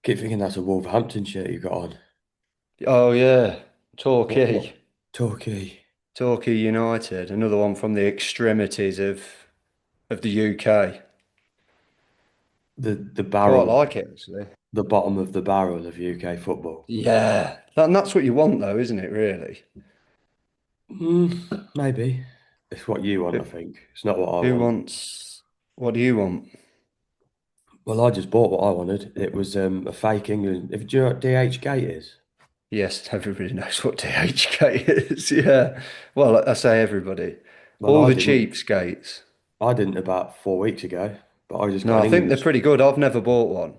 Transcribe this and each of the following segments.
Keep thinking that's a Wolverhampton shirt you got on. Oh yeah, What? Torquay, Torquay. Torquay United, another one from the extremities of the UK. The Quite barrel, like it actually. the bottom of the barrel of UK football. Yeah, and that's what you want though, isn't it? Really. Maybe. It's what you want, Who, I think. It's not what I who want. wants? What do you want? Well, I just bought what I wanted. It was a fake England. Do you know what DH Gate is? Yes, everybody knows what DHK is. Yeah. Well, I say everybody. Well, All the cheapskates. I didn't about 4 weeks ago, but I just got No, an I think England. they're pretty good. I've never bought one.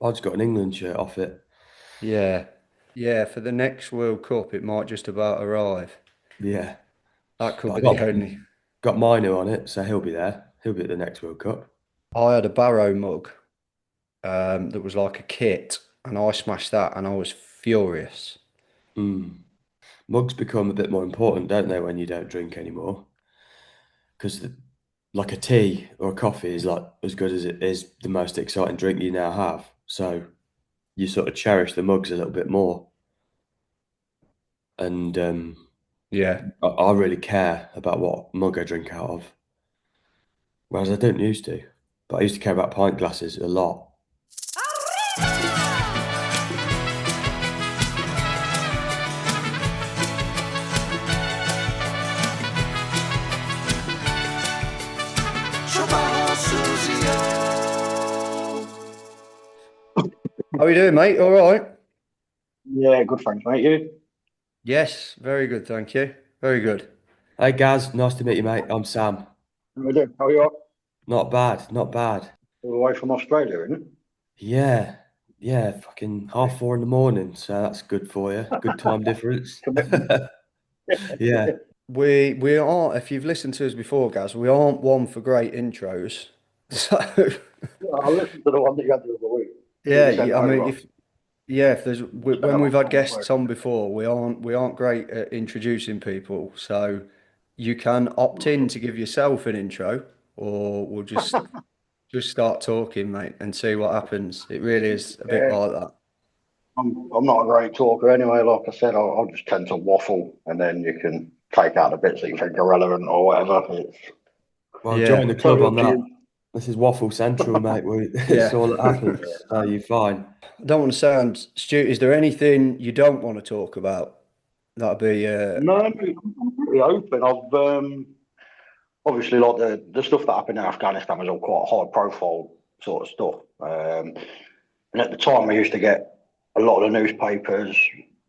I just got an England shirt off it. Yeah. Yeah, for the next World Cup, it might just about arrive. Yeah, That but could I be got the only. got Mino on it, so he'll be there. He'll be at the next World Cup. I had a Barrow mug that was like a kit, and I smashed that, and I was furious. Mm. Mugs become a bit more important, don't they, when you don't drink anymore? Because like a tea or a coffee is like as good as it is the most exciting drink you now have. So you sort of cherish the mugs a little bit more. And Yeah. I really care about what mug I drink out of, whereas I don't used to. But I used to care about pint glasses a lot. How are you doing, mate? All right. Yeah, good thanks, mate. You? Yes, very good, thank you. Very good. Hey Gaz, nice to meet you, mate. I'm Sam. How are you doing? How are you? Not bad, not bad. All the way from Australia, isn't it? Yeah, yeah, fucking Yeah. 4:30 in the morning, so that's good for you. Good time difference. Commitment. Yeah. We aren't, if you've listened to us before, guys, we aren't one for great intros. So Yeah, I listened to the one that you had the other week that yeah, you sent I mean, over. if yeah, if there's Spent a when we've long had time guests working on before, we aren't great at introducing people. So you can opt in to give yourself an intro, or we'll just start talking, mate, and see what happens. It really is a bit Yeah, like that. I'm not a great talker anyway. Like I said, I'll just tend to waffle, and then you can take out the bits that you think are relevant or whatever. It's Well, join Yeah, the club totally on up to that. you. This is Waffle Central, mate. It's yeah. all that Yeah. happens. So you're fine. I don't want to sound stupid. Is there anything you don't want to talk about? That'd be No, I'm pretty open. I've obviously like the stuff that happened in Afghanistan was all quite high profile sort of stuff. And at the time, I used to get a lot of the newspapers,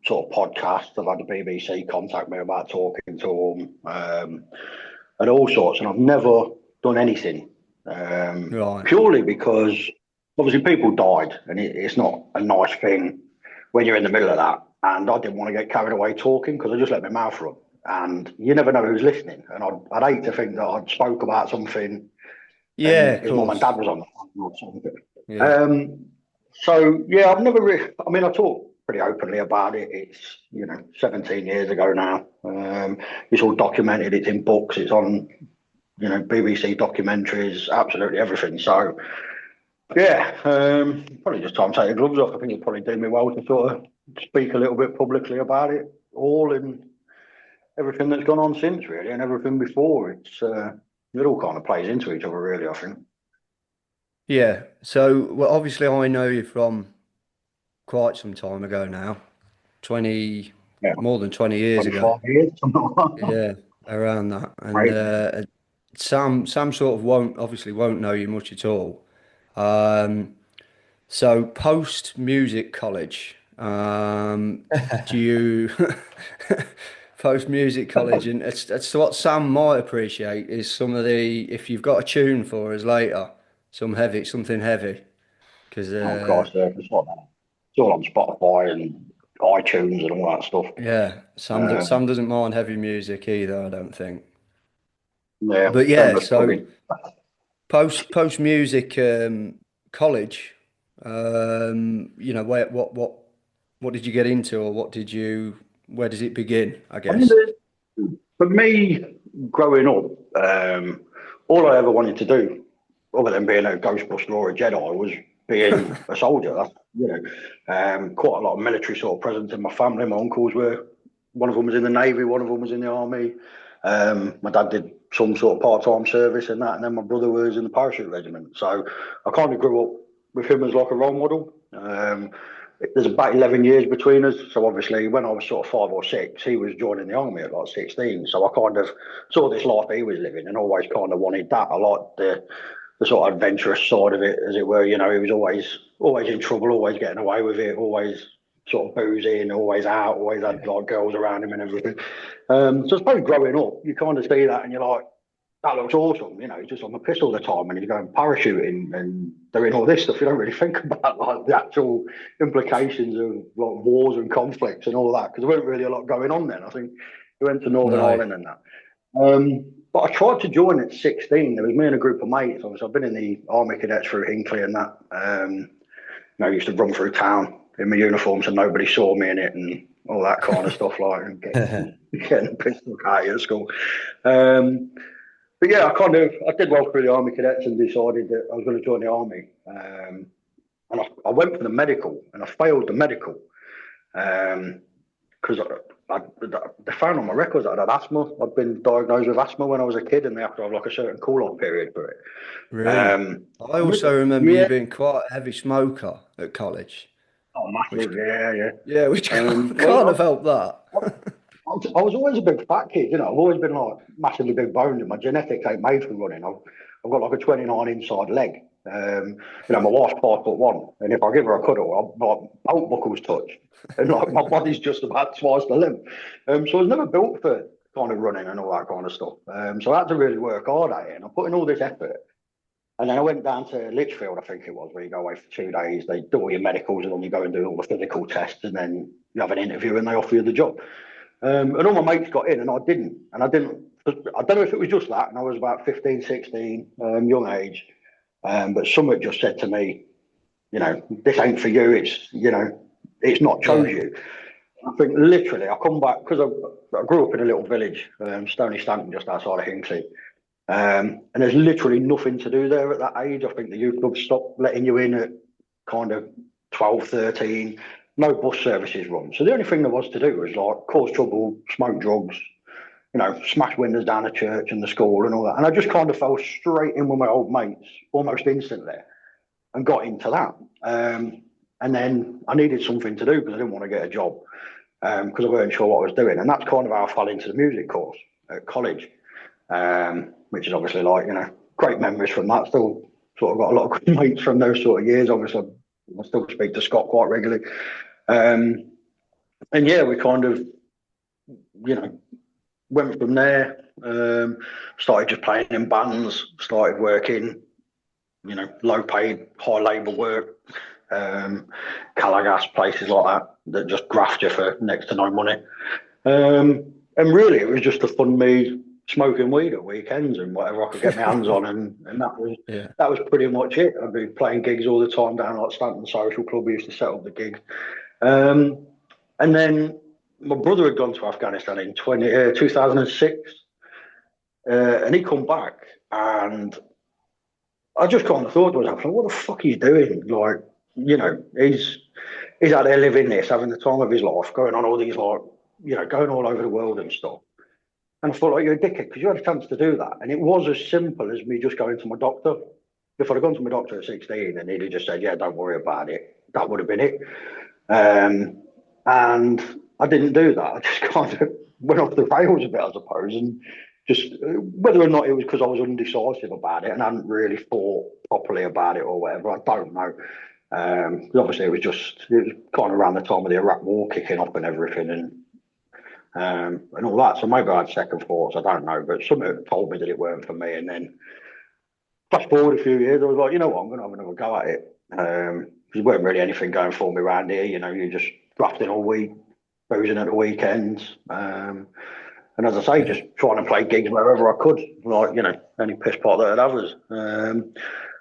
sort of podcasts. I've had the BBC contact me about talking to them, and all sorts. And I've never done anything, right. purely because obviously people died, and it's not a nice thing when you're in the middle of that. And I didn't want to get carried away talking because I just let my mouth run. And you never know who's listening. And I'd hate to think that I'd spoke about something Yeah, and of his mum and dad course. was on the phone or something. Yeah. Um, so yeah, I've never really. I mean, I talk pretty openly about it. It's 17 years ago now. It's all documented. It's in books. It's on BBC documentaries. Absolutely everything. So yeah, probably just time to take the gloves off. I think it probably did me well to sort of speak a little bit publicly about it all and everything that's gone on since, really, and everything before. It all kind of plays into each other, really. I think. Yeah. So, well, obviously, I know you from quite some time ago now, 20, Yeah, more than 20 years ago. 25 years, something like that. Yeah, around that. And Right. Sam sort of won't know you much at all. Um, so post music college, do you post music college, and it's what Sam might appreciate is some of the if you've got a tune for us later, something heavy, because Oh, Christ, it's like that. It's all on Spotify and iTunes and all that stuff. yeah, Um, Sam doesn't mind heavy music either, I don't think. yeah, But tend yeah, to plug so in. post music college, where what did you get into, or where does it begin, I I mean, guess? for me, growing up, all I ever wanted to do, other than being a Ghostbuster or a Jedi, was being a soldier. Quite a lot of military sort of presence in my family. My uncles were, one of them was in the Navy, one of them was in the Army. My dad did some sort of part-time service and that, and then my brother was in the parachute regiment. So I kind of grew up with him as like a role model. There's about 11 years between us. So obviously when I was sort of 5 or 6, he was joining the army at like 16. So I kind of saw this life he was living and always kind of wanted that. I liked the sort of adventurous side of it, as it were. He was always in trouble, always getting away with it, always sort of boozing, always out, always had like girls around him and everything. So I suppose growing up, you kind of see that and you're like, that looks awesome. He's just on the piss all the time and he's going parachuting and doing all this stuff. You don't really think about like the actual implications of like wars and conflicts and all that, because there weren't really a lot going on then. I think we went to Northern No. Ireland and that. But I tried to join at 16. There was me and a group of mates. Obviously, I've been in the Army Cadets through Hinckley and that. I used to run through town in my uniform so nobody saw me in it and all that kind of stuff, like and getting the pistol out at school. But yeah, I did well through the Army Cadets and decided that I was going to join the Army. And I went for the medical and I failed the medical because they found on my records that I had asthma. I'd been diagnosed with asthma when I was a kid, and they have to have like a certain cool-off period for it. Really? I also remember you Yeah. being quite a heavy smoker at college, Oh, which massive. Yeah. which can't Well, have helped that. I was always a big fat kid. I've always been like massively big boned, and my genetics ain't made for running. I've got like a 29 inside leg. My wife's 5'1", and if I give her a cuddle, my belt buckles touch, and like my body's just about twice the length. So I was never built for kind of running and all that kind of stuff. So I had to really work hard at it, and I put in all this effort. And then I went down to Lichfield, I think it was, where you go away for 2 days. They do all your medicals, and then you go and do all the physical tests, and then you have an interview, and they offer you the job. And all my mates got in, and I didn't. And I don't know if it was just that, and I was about 15, 16, young age. But somebody just said to me, this ain't for you. It's not chose you. I think literally, I come back because I grew up in a little village, Stony Stanton, just outside of Hinckley. And there's literally nothing to do there at that age. I think the youth club stopped letting you in at kind of 12, 13. No bus services run. So the only thing there was to do was like cause trouble, smoke drugs, smash windows down the church and the school and all that. And I just kind of fell straight in with my old mates almost instantly and got into that. And then I needed something to do because I didn't want to get a job because I weren't sure what I was doing. And that's kind of how I fell into the music course at college, which is obviously like, great memories from that. Still sort of got a lot of good mates from those sort of years. Obviously, I still speak to Scott quite regularly. And yeah, we kind of, went from there, started just playing in bands, started working, low paid, high labour work, Calagas, places like that just graft you for next to no money. And really, it was just to fund me smoking weed at weekends and whatever I could get my hands on, and that was pretty much it. I'd be playing gigs all the time down like Stanton Social Club. We used to set up the gigs. And then my brother had gone to Afghanistan in 2006, and he come back, and I just kind of thought to myself, what the fuck are you doing? Like, he's out there living this, having the time of his life, going on all these, like, going all over the world and stuff. And I thought, like, you're a dickhead, because you had a chance to do that. And it was as simple as me just going to my doctor. If I'd have gone to my doctor at 16 and he'd have just said, yeah, don't worry about it, that would have been it. And I didn't do that. I just kind of went off the rails a bit, I suppose, and just whether or not it was because I was undecisive about it and hadn't really thought properly about it or whatever, I don't know. Obviously, it was kind of around the time of the Iraq War kicking off and everything, and all that. So maybe I had second thoughts. I don't know, but something told me that it weren't for me. And then fast forward a few years, I was like, you know what, I'm going to have another go at it. There weren't really anything going for me around here. You're just grafting all week, boozing at the weekends. And as I say, just trying to play gigs wherever I could, like, any piss pot that I'd have us.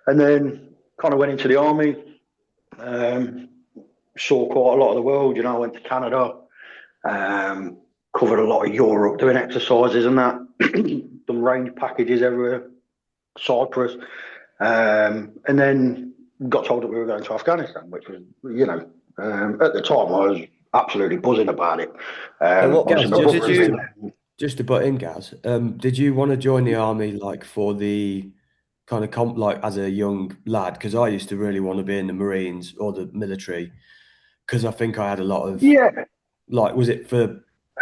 And then kind of went into the army, saw quite a lot of the world. I went to Canada, covered a lot of Europe doing exercises and that, done range packages everywhere, Cyprus. And then got told that we were going to Afghanistan, which was, at the time I was absolutely buzzing about it. So Gaz, Obviously, my what brother did had you? been. just to butt in, Gaz, did you want to join the army like for the kind of like as a young lad? Because I used to really want to be in the Marines or the military because I think I had a lot of Yeah, like, was it for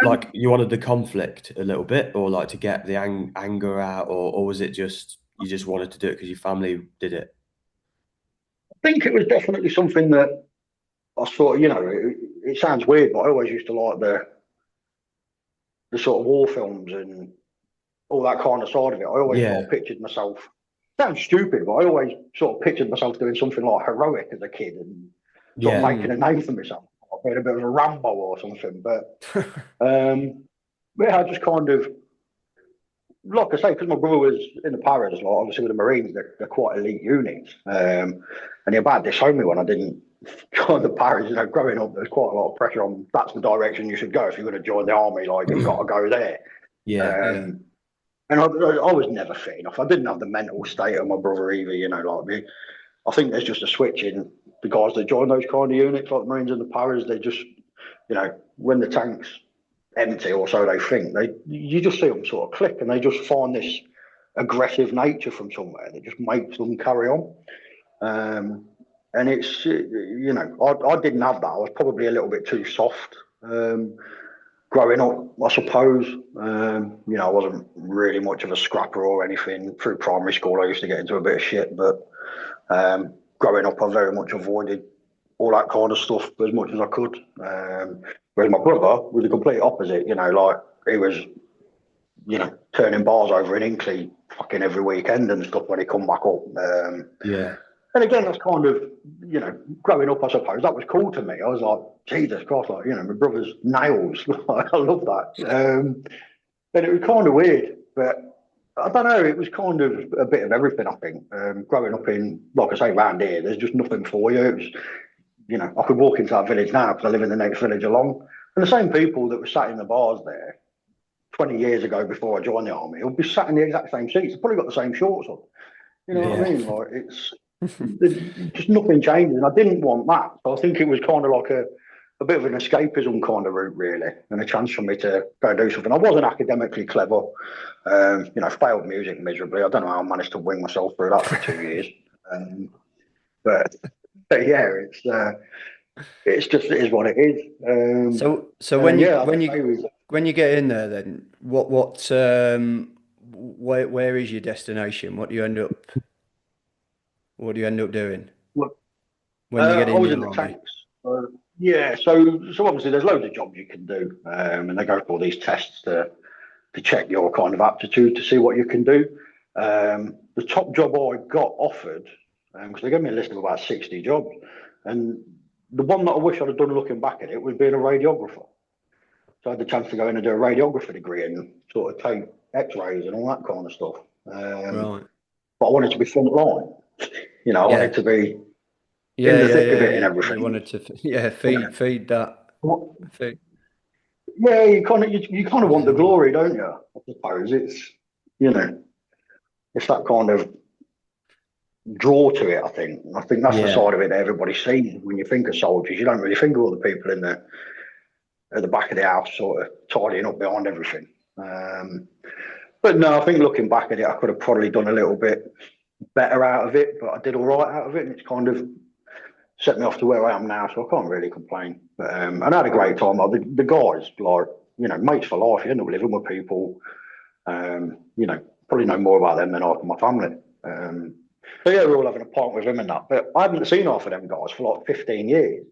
and like you wanted the conflict a little bit or like to get the anger out, or was it just you just wanted to do it because your family did it? I think it was definitely something that I sort of, it sounds weird, but I always used to like the sort of war films and all that kind of side of it. I always sort Yeah, of pictured myself. Sounds stupid, but I always sort of pictured myself doing something like heroic as a kid and sort of yeah, making a name for myself, like being a bit of a Rambo or something. Um, yeah, I just kind of, like I say, because my brother was in the Paras, like obviously with the Marines, they're quite elite units. And he about disowned me when I didn't join the Paras. Growing up, there's quite a lot of pressure on that's the direction you should go if you're going to join the army. Like you've got to go there. yeah, Yeah. Um, and I was never fit enough. I didn't have the mental state of my brother either. Like me. I think there's just a switch in the guys that join those kind of units, like the Marines and the Paras. They just, when the tank's empty or so they think, you just see them sort of click and they just find this aggressive nature from somewhere that just makes them carry on. And it's, I didn't have that. I was probably a little bit too soft. Growing up, I suppose, I wasn't really much of a scrapper or anything. Through primary school, I used to get into a bit of shit, but growing up, I very much avoided all that kind of stuff as much as I could. Whereas my brother was the complete opposite. Like he was, turning bars over in Inkley fucking every weekend and stuff when he come back up. yeah, And again, that's kind of, growing up, I suppose that was cool to me. I was like, Jesus Christ, like, my brother's nails. I love that. And it was kind of weird, but I don't know. It was kind of a bit of everything, I think. Growing up in, like I say, round here, there's just nothing for you. It was, I could walk into that village now because I live in the next village along. And the same people that were sat in the bars there 20 years ago before I joined the army will be sat in the exact same seats. They've probably got the same shorts on. You know what I yeah, mean? Like it's just nothing changes. And I didn't want that. So I think it was kind of like a bit of an escapism kind of route, really, and a chance for me to go and do something. I wasn't academically clever, failed music miserably. I don't know how I managed to wing myself through that for 2 years. Um, but, but yeah, it's just it is what it is. So And then when you yeah, like I say, when you get in there, then where is your destination? What do you end up doing when you get I in was the in the army? tanks. Yeah, so obviously there's loads of jobs you can do, and they go for all these tests to check your kind of aptitude to see what you can do. The top job I got offered, because they gave me a list of about 60 jobs, and the one that I wish I'd have done looking back at it was being a radiographer. So I had the chance to go in and do a radiography degree and sort of take X-rays and all that kind of stuff. Right. But I wanted to be front line. I wanted Yeah. to be in Yeah, the yeah, thick of yeah, it and yeah. You everything. wanted to, yeah, feed that. Feed. Yeah, you kind of want the glory, don't you? I suppose you know it's that kind of draw to it. I think that's the yeah, side of it that everybody's seen when you think of soldiers. You don't really think of all the people in the at the back of the house, sort of tidying up behind everything. Um, but no, I think looking back at it, I could have probably done a little bit better out of it, but I did all right out of it, and it's kind of set me off to where I am now, so I can't really complain. But and I had a great time. Like, the guys, like mates for life. You end up living with people. Probably know more about them than I can my family. So yeah, we're all having a pint with him and that. But I hadn't seen half of them guys for like 15 years,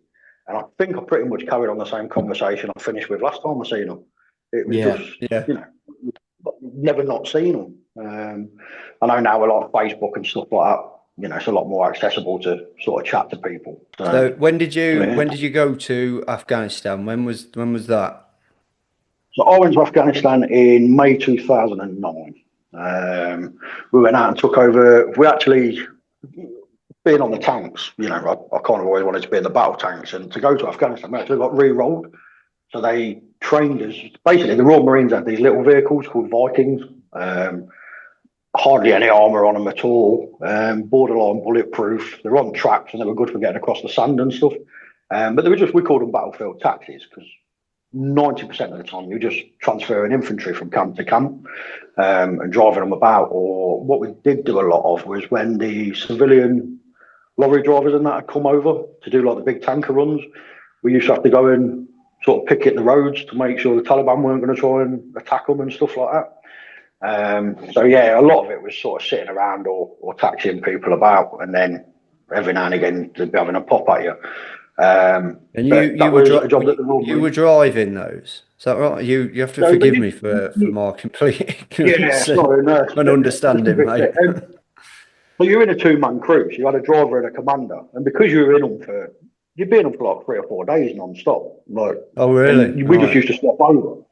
and I think I pretty much carried on the same conversation I finished with last time I seen them. It was yeah, just Yeah. you know never not seen them. I know now a lot of Facebook and stuff like that. It's a lot more accessible to sort of chat to people. So Yeah. when did you go to Afghanistan? When was that? So I went to Afghanistan in May 2009. We went out and took over. We actually, being on the tanks, I kind of always wanted to be in the battle tanks. And to go to Afghanistan, we actually got re-rolled. So they trained us. Basically, the Royal Marines had these little vehicles called Vikings. hardly any armour on them at all, borderline bulletproof. They're on tracks and they were good for getting across the sand and stuff. But they were just, we called them battlefield taxis because 90% of the time you're just transferring infantry from camp to camp and driving them about. Or what we did do a lot of was when the civilian lorry drivers and that had come over to do like the big tanker runs, we used to have to go and sort of picket the roads to make sure the Taliban weren't going to try and attack them and stuff like that. So yeah, a lot of it was sort of sitting around or taxiing people about, and then every now and again they'd be having a pop at you. And But that was a job that the Royal you were Marines. driving those. Is that right? You have to So they forgive did, me for my complete yeah, ignorance sorry, no, and just a understanding, bit. mate. So you're in a two-man crew. So you had a driver and a commander, and because you were in them for, you'd be in them for like 3 or 4 days non-stop, like, Oh, really? and we just Right. used to swap over.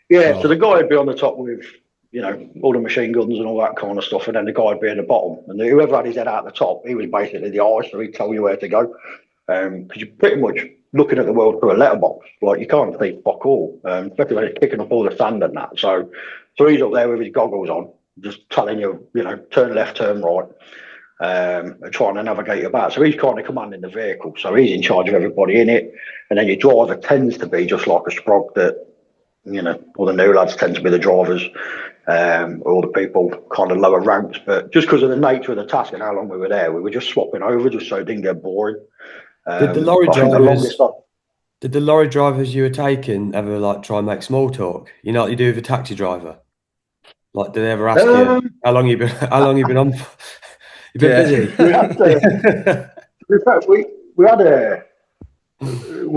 Yeah, so Oh, the guy would be on the top with, all the machine guns and all that kind of stuff, and then the guy would be in the bottom. And whoever had his head out the top, he was basically the eye, so he'd tell you where to go. Because you're pretty much looking at the world through a letterbox. Like, you can't see fuck all, especially when it's kicking up all the sand and that. So he's up there with his goggles on, just telling you, turn left, turn right, and trying to navigate about. So he's kind of commanding the vehicle. So he's in charge of everybody in it. And then your driver tends to be just like a sprog that, all the new lads tend to be the drivers, all the people kind of lower ranks. But just because of the nature of the task and how long we were there, we were just swapping over just so it didn't get boring. Did the lorry But I think the longest drivers did the lorry drivers you were taking ever like try and make small talk? You know what you do with a taxi driver? Like, did they ever ask you um, how long you been how long you been on for? You've been yeah. busy. we had in fact, we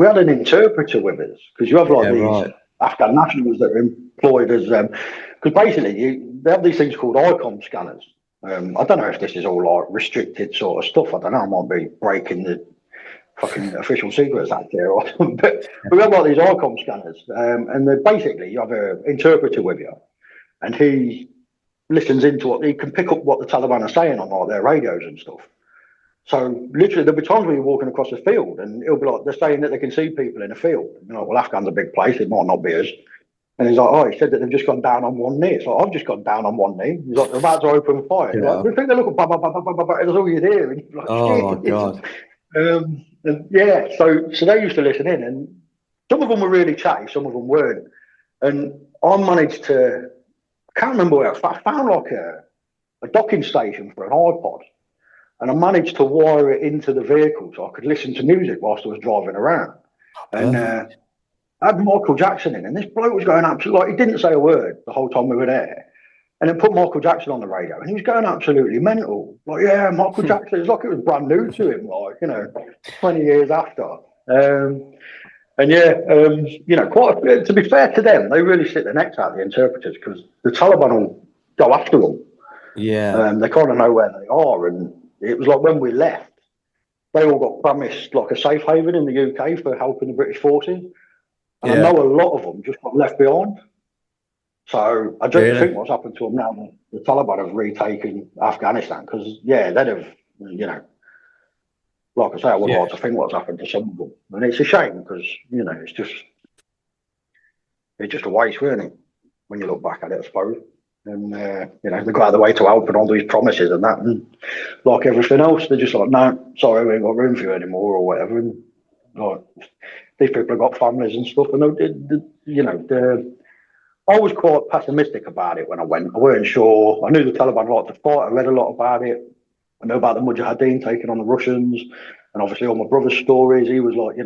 had an interpreter with us because you have like Yeah, these right. Afghan nationals that are employed as because basically they have these things called ICOM scanners. I don't know if this is all like restricted sort of stuff. I don't know. I might be breaking the fucking official secrets act here, or something. But we have like these ICOM scanners, and they're basically you have an interpreter with you, and he listens into what he can pick up what the Taliban are saying on like their radios and stuff. So literally, there'll be times where you're walking across the field, and it'll be like they're saying that they can see people in a field. Well, Afghan's a big place; it might not be us. And he's like, oh, he said that they've just gone down on one knee. It's like, I've just gone down on one knee. He's like, they're about to open fire. He's like, Yeah. we think they're looking, bah, bah, bah, bah, bah, bah, bah. That's all you hear. And you're like, Oh my shit. God. And yeah, so they used to listen in, and some of them were really chatty, some of them weren't. And I managed to, I can't remember where I found like a docking station for an iPod, and I managed to wire it into the vehicle so I could listen to music whilst I was driving around. And Perfect. I had Michael Jackson in, and this bloke was going absolutely, like, he didn't say a word the whole time we were there. And then put Michael Jackson on the radio, and he was going absolutely mental. Like, yeah, Michael Jackson, it's like it was brand new to him, like, 20 years after. And yeah, to be fair to them, they really stick their necks out, the interpreters, because the Taliban will go after them. Yeah. They kind of know where they are. And it was like when we left, they all got promised like a safe haven in the UK for helping the British forces. And I Yeah. know a lot of them just got left behind. So I dread to Really? think what's happened to them now that the Taliban have retaken Afghanistan. Because, yeah, they'd have, like I say, I would Yeah. like to think what's happened to some of them. And it's a shame because, it's just a waste, really, when you look back at it, I suppose. And, they go out of the way to help and all these promises and that. And like everything else, they're just like, no, sorry, we ain't got room for you anymore or whatever. And like, these people have got families and stuff. And, I was quite pessimistic about it when I went. I weren't sure. I knew the Taliban liked to fight. I read a lot about it. I know about the Mujahideen taking on the Russians. And obviously all my brother's stories. He was like,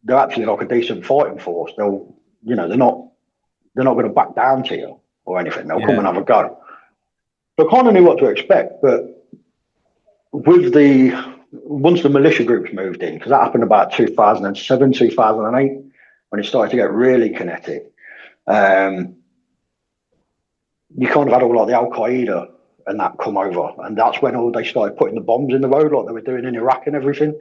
they're actually like a decent fighting force. They're not going to back down to you or anything. They'll come Yeah. and have a go. So I kind of knew what to expect, but with once the militia groups moved in, because that happened about 2007, 2008, when it started to get really kinetic, um, you kind of had all like the Al Qaeda and that come over, and that's when all they started putting the bombs in the road like they were doing in Iraq and everything.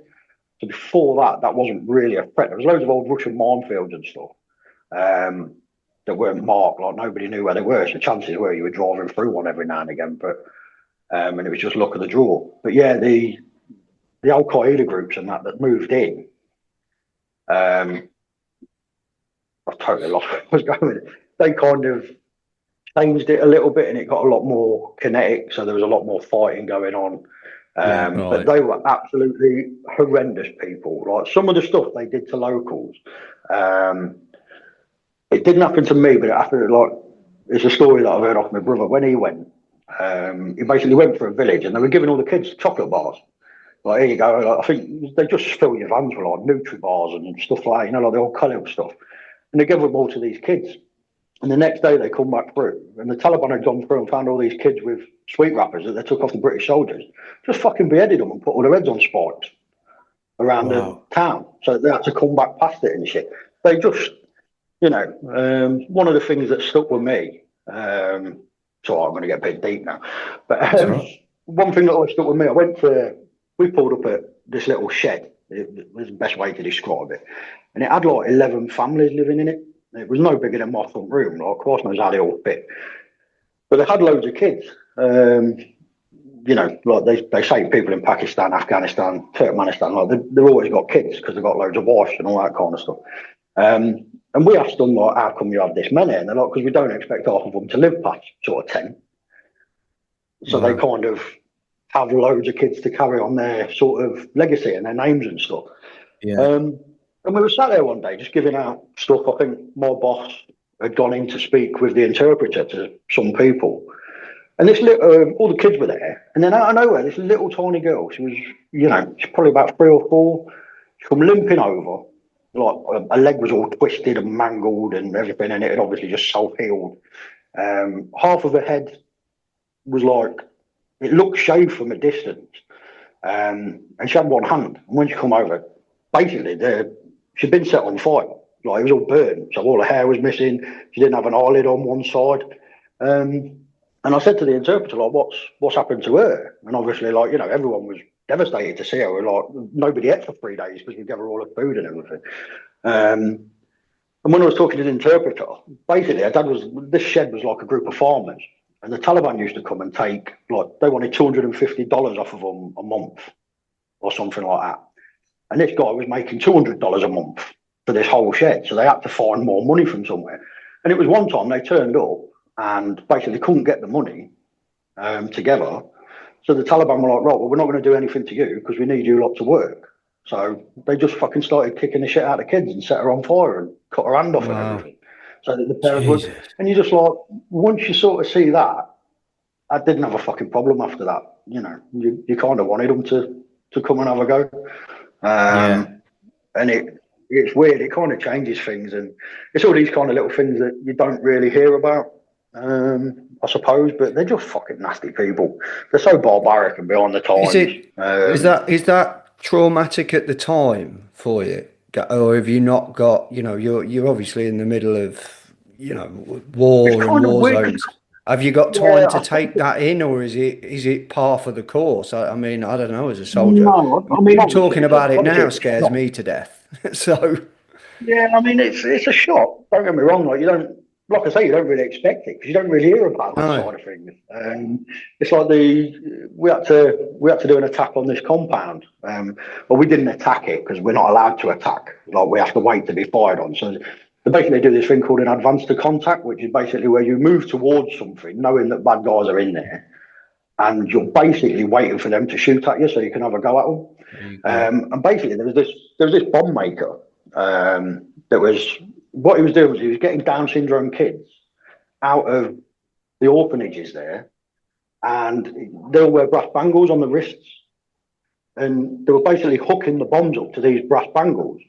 So before that, that wasn't really a threat. There was loads of old Russian minefields and stuff. That weren't marked, like nobody knew where they were. So chances were you were driving through one every now and again, but and it was just luck of the draw. But yeah, the Al Qaeda groups and that moved in, I've totally lost where I was going with it. They kind of changed it a little bit, and it got a lot more kinetic. So there was a lot more fighting going on. Yeah. But Right. they were absolutely horrendous people. Like some of the stuff they did to locals, um, it didn't happen to me, but it happened like it's a story that I've heard off my brother when he went. He basically went for a village, and they were giving all the kids chocolate bars. Like, here you go. Like, I think they just fill your vans with like Nutri bars and stuff like that, like the old colour stuff. And they give them all to these kids. And the next day they come back through, and the Taliban had gone through and found all these kids with sweet wrappers that they took off the British soldiers, just fucking beheaded them and put all their heads on spikes around the Wow. town. So they had to come back past it and shit. They just, one of the things that stuck with me, so I'm going to get a bit deep now, but That's all right. one thing that always stuck with me, we pulled up at this little shed. It was the best way to describe it. And it had like 11 families living in it. It was no bigger than my front room. Like, of course knows how they all fit. But they had loads of kids. Like they say people in Pakistan, Afghanistan, Turkmenistan, like they've always got kids because they've got loads of wives and all that kind of stuff. And we asked them, like, how come you have this many? And they're like, because we don't expect half of them to live past sort of 10. So they Wow. kind of have loads of kids to carry on their sort of legacy and their names and stuff. Yeah. And we were sat there one day just giving out stuff. I think my boss had gone in to speak with the interpreter to some people. And this little, all the kids were there. And then out of nowhere, this little tiny girl, she was, she's probably about 3 or 4, she come limping over. Like her leg was all twisted and mangled and everything, and it had obviously just self healed. Half of her head was like, it looked shaved from a distance. And she had one hand. And when she come over, basically, she'd been set on fire. Like, it was all burned. So all her hair was missing. She didn't have an eyelid on one side. Um, and I said to the interpreter, like, what's happened to her? And obviously, like, everyone was devastated to see her. We're like, nobody ate for 3 days because we gave her all her food and everything. And when I was talking to the interpreter, basically, this shed was like a group of farmers. And the Taliban used to come and take, like, they wanted $250 off of them a month or something like that. And this guy was making $200 a month for this whole shed. So they had to find more money from somewhere. And it was one time they turned up and basically couldn't get the money together. So the Taliban were like, right, well, we're not going to do anything to you because we need you lot to work. So they just fucking started kicking the shit out of kids and set her on fire and cut her hand off and Wow. everything. So that the parents would, Jesus. and you just like, once you sort of see that, I didn't have a fucking problem after that. You kind of wanted them to come and have a go. Yeah. And it's weird. It kind of changes things, and it's all these kind of little things that you don't really hear about, I suppose. But they're just fucking nasty people. They're so barbaric and beyond the Is times. it is that traumatic at the time for you, or have you not got? You're obviously in the middle of It's war and kind of war weird. zones. Have you got time Yeah, to I think take that in, or is it par for the course? I mean, I don't know. As a soldier, no. I mean, you obviously, talking about it obviously now it's a scares shock. me to death. So, Yeah, I mean, it's a shock. Don't get me wrong. Like, you don't, like I say, you don't really expect it because you don't really hear about that no. side of things. It's like we had to do an attack on this compound. But we didn't attack it because we're not allowed to attack. Like, we have to wait to be fired on. So they basically do this thing called an advance to contact, which is basically where you move towards something, knowing that bad guys are in there, and you're basically waiting for them to shoot at you so you can have a go at them. There you go. And basically, there was this bomb maker that was what he was doing was he was getting Down syndrome kids out of the orphanages there, and they all wear brass bangles on the wrists, and they were basically hooking the bombs up to these brass bangles.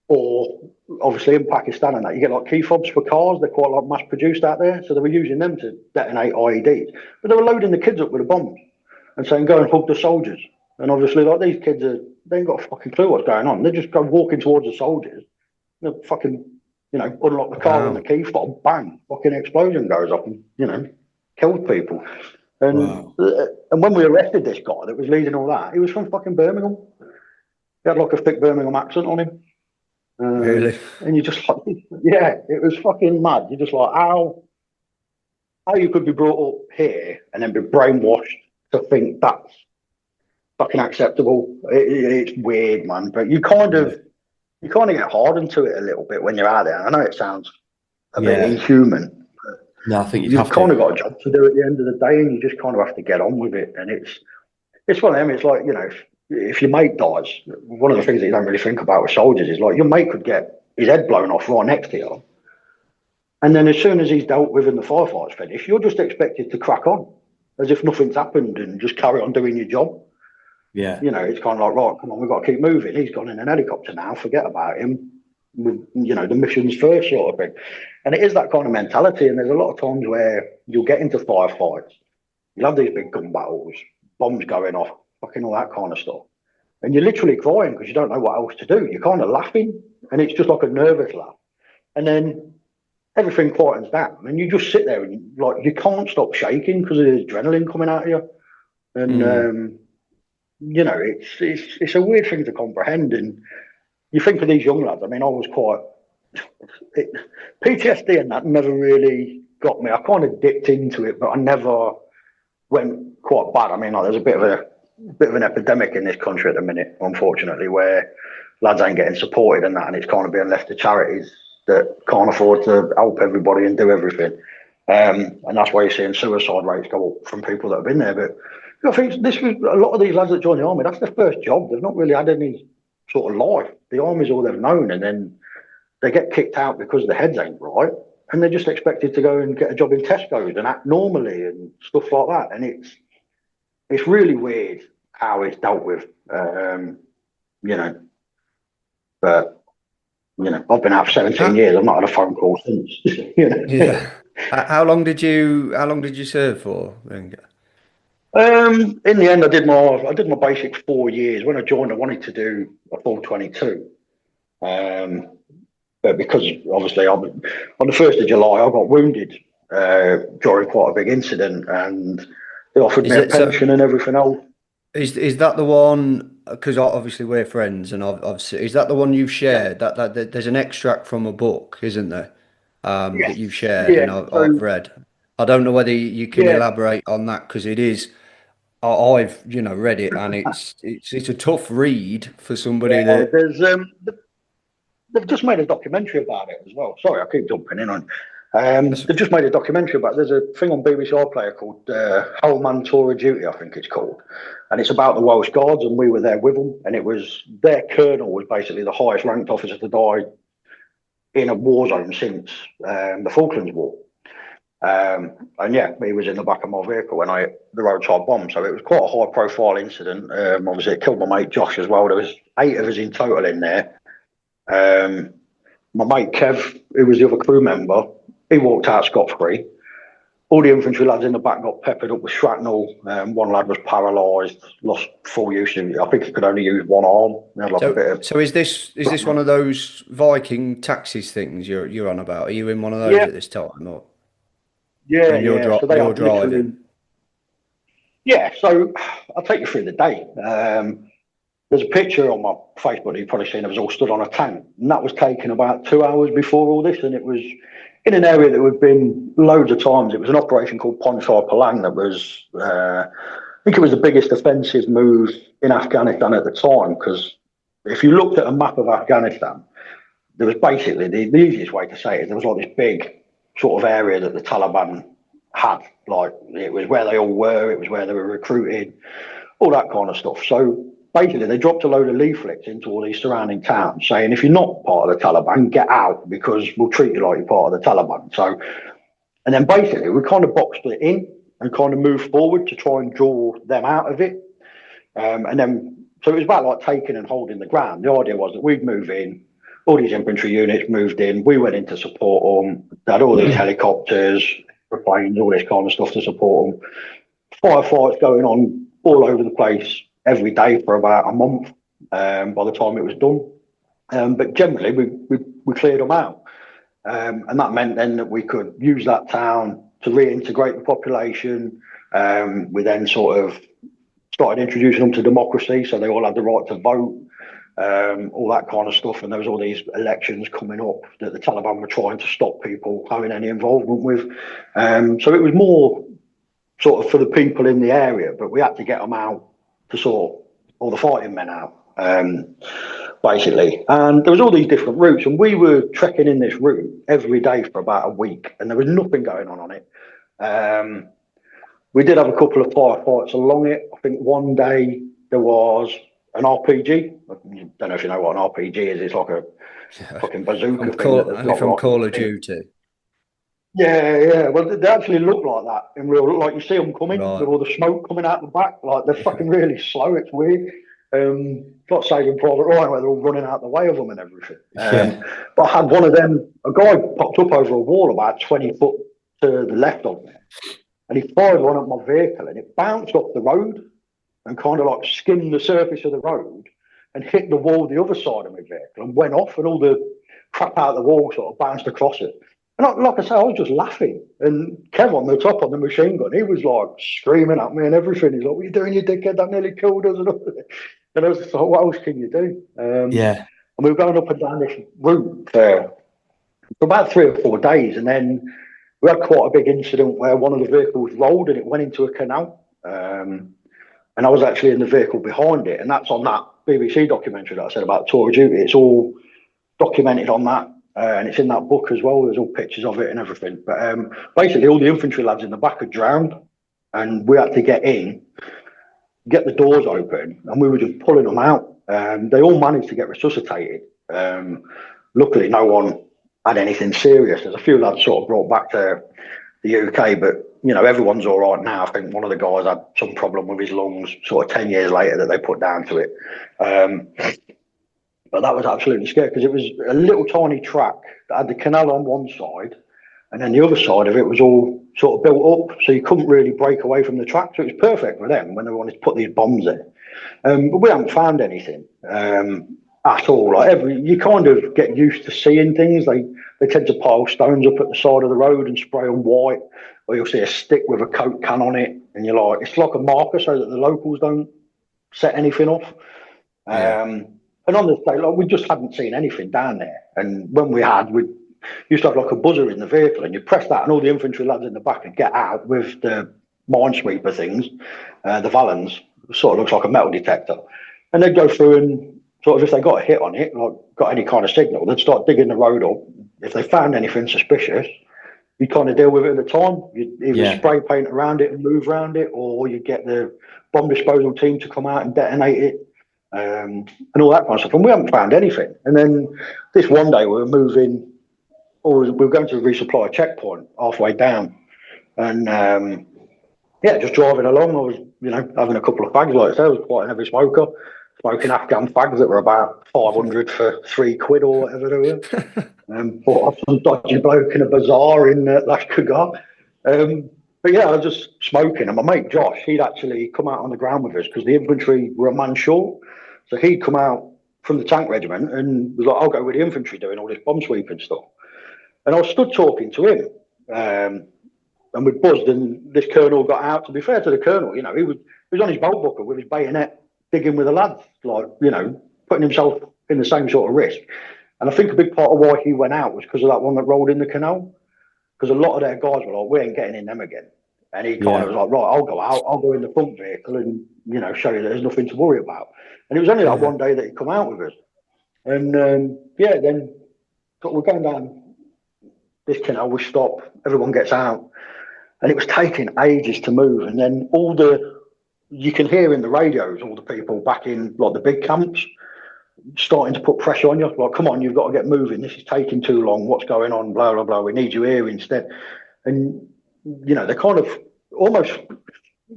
Or obviously in Pakistan and that, you get like key fobs for cars. They're quite like mass produced out there, so they were using them to detonate IEDs. But they were loading the kids up with the bombs and saying, "Go and hug the soldiers." And obviously, like these kids they ain't got a fucking clue what's going on. They just go walking towards the soldiers. They fucking, unlock the car on the Wow. key fob, bang, fucking explosion goes off, and killed people. And Wow. and when we arrested this guy that was leading all that, he was from fucking Birmingham. He had like a thick Birmingham accent on him. Really? And you just like, yeah, it was fucking mad. You're just like, how you could be brought up here and then be brainwashed to think that's fucking acceptable. It's weird, man. But Yeah. you kind of get hardened to it a little bit when you're out there. I know it sounds a bit Yeah. inhuman. No, I think you'd You've have kind to. of got a job to do at the end of the day, and you just kind of have to get on with it. And it's one of them. It's like, if your mate dies, one of the things that you don't really think about with soldiers is like your mate could get his head blown off right next to you, and then as soon as he's dealt with and the firefight's finished, you're just expected to crack on as if nothing's happened and just carry on doing your job. Yeah. It's kind of like, right, come on, we've got to keep moving. He's gone in an helicopter now, forget about him. The mission's first sort of thing. And it is that kind of mentality. And there's a lot of times where you'll get into firefights, you'll have these big gun battles, bombs going off, fucking all that kind of stuff. And you're literally crying because you don't know what else to do. You're kind of laughing, and it's just like a nervous laugh. And then everything quietens down, and you just sit there and you can't stop shaking because of the adrenaline coming out of you. And it's a weird thing to comprehend. And you think of these young lads. I mean, I was quite PTSD, and that never really got me. I kind of dipped into it, but I never went quite bad. I mean, like, there's a bit of an epidemic in this country at the minute, unfortunately, where lads ain't getting supported and that, and it's kind of being left to charities that can't afford to help everybody and do everything. And that's why you're seeing suicide rates go up from people that have been there. But I think this was a lot of these lads that join the army. That's their first job. They've not really had any sort of life. The army's all they've known, and then they get kicked out because the heads ain't right, and they're just expected to go and get a job in Tesco's and act normally and stuff like that. And it's really weird how it's dealt with, you know. But I've been out for 17 Ah, years. I've not had a phone call since. yeah. How long did you serve for, then? In the end, I did my basic 4 years. When I joined, I wanted to do a full 22. Um, but because obviously on the 1st of July, I got wounded during quite a big incident, and they offered me Is a it so? pension and everything else. Is that the one? Because obviously we're friends, and is that the one you've Yeah. shared? That there's an extract from a book, isn't there? That Yes. you've shared, Yeah. and I've So read. I don't know whether you can yeah, elaborate on that because it is. I've read it, and it's a tough read for somebody yeah. that. They've just made a documentary about it as well. Sorry, I keep jumping in on. They've just made a documentary about. There's a thing on BBC iPlayer called Whole Man Tour of Duty, I think it's called, and it's about the Welsh Guards, and we were there with them, and it was their colonel was basically the highest ranked officer to die in a war zone since the Falklands War. And yeah, he was in the back of my vehicle when I hit the roadside bomb. So it was quite a high profile incident. Obviously, it killed my mate Josh as well. There was 8 of us in total in there. Um, my mate Kev, who was the other crew member, he walked out scot free. All the infantry lads in the back got peppered up with shrapnel. One lad was paralysed, lost full use of. I think he could only use one arm. He had like a So bit of so is this one shrapnel. of those Viking taxis things you're on about? Are you in one of those Yeah, at this time, or yeah, and you're yeah. dri So they you're had driving? literally. Yeah, so I'll take you through the day. There's a picture on my Facebook that you've probably seen of us all stood on a tank, and that was taken about 2 hours before all this, and it was in an area that we've been loads of times. It was an operation called Ponchar Palang that was, I think it was the biggest offensive move in Afghanistan at the time, because if you looked at a map of Afghanistan, there was basically the easiest way to say it is there was like this big sort of area that the Taliban had. Like it was where they all were, it was where they were recruited, all that kind of stuff. So basically, they dropped a load of leaflets into all these surrounding towns saying, if you're not part of the Taliban, get out because we'll treat you like you're part of the Taliban. So, and then basically, we kind of boxed it in and kind of moved forward to try and draw them out of it. And then, so it was about like taking and holding the ground. The idea was that we'd move in, all these infantry units moved in, we went in to support them, they had all these helicopters, planes, all this kind of stuff to support them. Firefights going on all over the place every day for about a month by the time it was done. But generally, we cleared them out. And that meant then that we could use that town to reintegrate the population. We then sort of started introducing them to democracy, so they all had the right to vote, all that kind of stuff. And there was all these elections coming up that the Taliban were trying to stop people having any involvement with. So it was more sort of for the people in the area, but we had to get them out to sort all the fighting men out. basically. And there was all these different routes, and we were trekking in this route every day for about a week, and there was nothing going on it. We did have a couple of firefights along it. I think one day there was an RPG. I don't know if you know what an RPG is. It's like a fucking bazooka thing that they've Only got from right. Call of Duty. Yeah, yeah. Well, they actually look like that in real. Like you see them coming Right. with all the smoke coming out the back. Like they're fucking really slow. It's weird. It's not Saving Private Ryan where they're all running out the way of them and everything. Yeah. But I had one of them. A guy popped up over a wall about 20 foot to the left of me, and he fired one at my vehicle, and it bounced off the road and kind of like skimmed the surface of the road and hit the wall the other side of my vehicle and went off, and all the crap out of the wall sort of bounced across it. And like I say, I was just laughing. And Kev on the top on the machine gun, he was like screaming at me and everything. He's like, "What are you doing, you dickhead? That nearly killed us." And I was just like, "What else can you do?" Yeah. And we were going up and down this route for about 3 or 4 days. And then we had quite a big incident where one of the vehicles rolled and it went into a canal. And I was actually in the vehicle behind it. And that's on that BBC documentary that I said about Tour of Duty. It's all documented on that. And it's in that book as well. There's all pictures of it and everything. But basically, all the infantry lads in the back had drowned, and we had to get in, get the doors open, and we were just pulling them out. They all managed to get resuscitated. Luckily, no one had anything serious. There's a few lads sort of brought back to the UK, but everyone's all right now. I think one of the guys had some problem with his lungs, sort of 10 years later that they put down to it. But that was absolutely scary because it was a little tiny track that had the canal on one side, and then the other side of it was all sort of built up, so you couldn't really break away from the track. So it was perfect for them when they wanted to put these bombs in. But we haven't found anything at all. Like you kind of get used to seeing things. They tend to pile stones up at the side of the road and spray them white, or you'll see a stick with a Coke can on it, and you're like, it's like a marker so that the locals don't set anything off. Yeah. And on this day, like, we just hadn't seen anything down there. And when we had, we used to have like a buzzer in the vehicle, and you press that, and all the infantry lads in the back would get out with the minesweeper things, the Valens, sort of looks like a metal detector. And they'd go through and sort of, if they got a hit on it, like got any kind of signal, they'd start digging the road up. If they found anything suspicious, you kind of deal with it at the time. You'd either spray paint around it and move around it, or you get the bomb disposal team to come out and detonate it. And all that kind of stuff, and we haven't found anything. And then this one day we were moving, or we were going to resupply a checkpoint halfway down, and just driving along. I was, having a couple of fags. Like I said, I was quite a heavy smoker, smoking Afghan fags that were about 500 for £3 or whatever they were. Bought off some dodgy bloke in a bazaar in Lashkar. But yeah, I was just smoking, and my mate Josh, he'd actually come out on the ground with us because the infantry were a man short. So he'd come out from the tank regiment and was like, "I'll go with the infantry doing all this bomb sweeping stuff." And I was stood talking to him, and we buzzed, and this colonel got out. To be fair to the colonel, he was on his bolt buckle with his bayonet, digging with the lads, like, putting himself in the same sort of risk. And I think a big part of why he went out was because of that one that rolled in the canal. Because a lot of their guys were like, "We ain't getting in them again." And he kind of was like, "Right, I'll go out, I'll go in the front vehicle and, show you that there's nothing to worry about." And it was only that one day that he come out with us. And then we're going down this canal, we stop, everyone gets out. And it was taking ages to move. And then you can hear in the radios, all the people back in like the big camps starting to put pressure on you. Like, "Come on, you've got to get moving. This is taking too long. What's going on? Blah, blah, blah. We need you here instead." And, they're kind of almost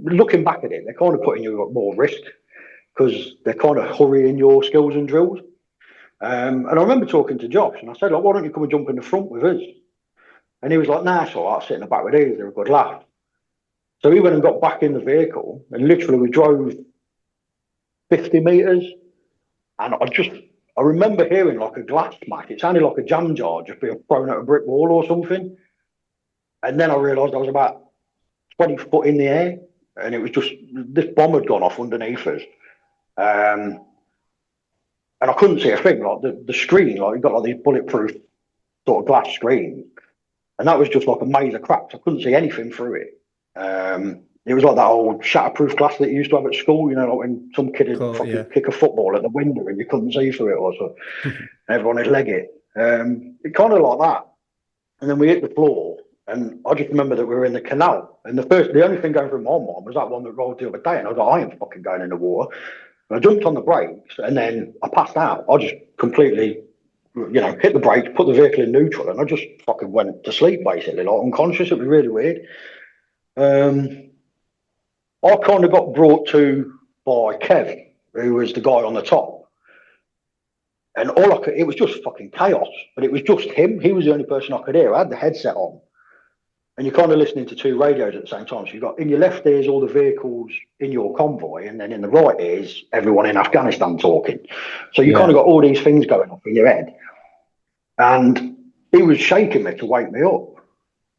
looking back at it, they're kind of putting you at more risk because they're kind of hurrying your skills and drills. And I remember talking to Josh, and I said, like, "Why don't you come and jump in the front with us?" And he was like, "Nah, it's all right, I'll sit in the back with these. They're a good laugh." So he went and got back in the vehicle, and literally we drove 50 metres. And I remember hearing like a glass smack. It sounded like a jam jar just being thrown at a brick wall or something. And then I realised I was about 20 foot in the air, and it was just, this bomb had gone off underneath us. And I couldn't see a thing. Like the screen, like, you got like these bulletproof sort of glass screens, and that was just like a maze of cracks. I couldn't see anything through it. It was like that old shatterproof glass that you used to have at school, you know, like when some kid would Cool, yeah. fucking kick a football at the window and you couldn't see through it, or so everyone would leg it. It kind of like that. And then we hit the floor, and I just remember that we were in the canal. And the only thing going through my mind was that one that rolled the other day, and I was like, I ain't fucking going in the water. And I jumped on the brakes, and then I passed out. I just completely, hit the brakes, put the vehicle in neutral, and I just fucking went to sleep basically, like unconscious. It was really weird. I kind of got brought to by Kev, who was the guy on the top. And it was just fucking chaos, but it was just him. He was the only person I could hear. I had the headset on, and you're kind of listening to two radios at the same time. So you've got in your left ears all the vehicles in your convoy, and then in the right ears, everyone in Afghanistan talking. So you kind of got all these things going off in your head. And he was shaking me to wake me up.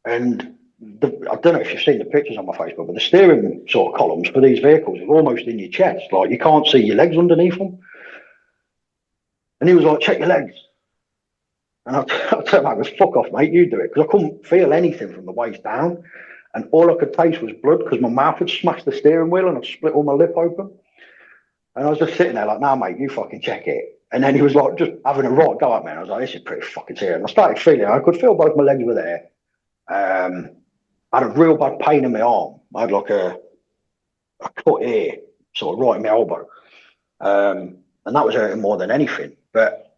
And I don't know if you've seen the pictures on my Facebook, but the steering sort of columns for these vehicles are almost in your chest. Like you can't see your legs underneath them. And he was like, check your legs. And I turned back and was, fuck off, mate, you do it. Because I couldn't feel anything from the waist down. And all I could taste was blood because my mouth had smashed the steering wheel and I'd split all my lip open. And I was just sitting there like, nah, mate, you fucking check it. And then he was like, just having a right go at me. And I was like, this is pretty fucking serious. And I started feeling, I could feel both my legs were there. I had a real bad pain in my arm. I had like a cut here, sort of right in my elbow. And that was hurting more than anything. But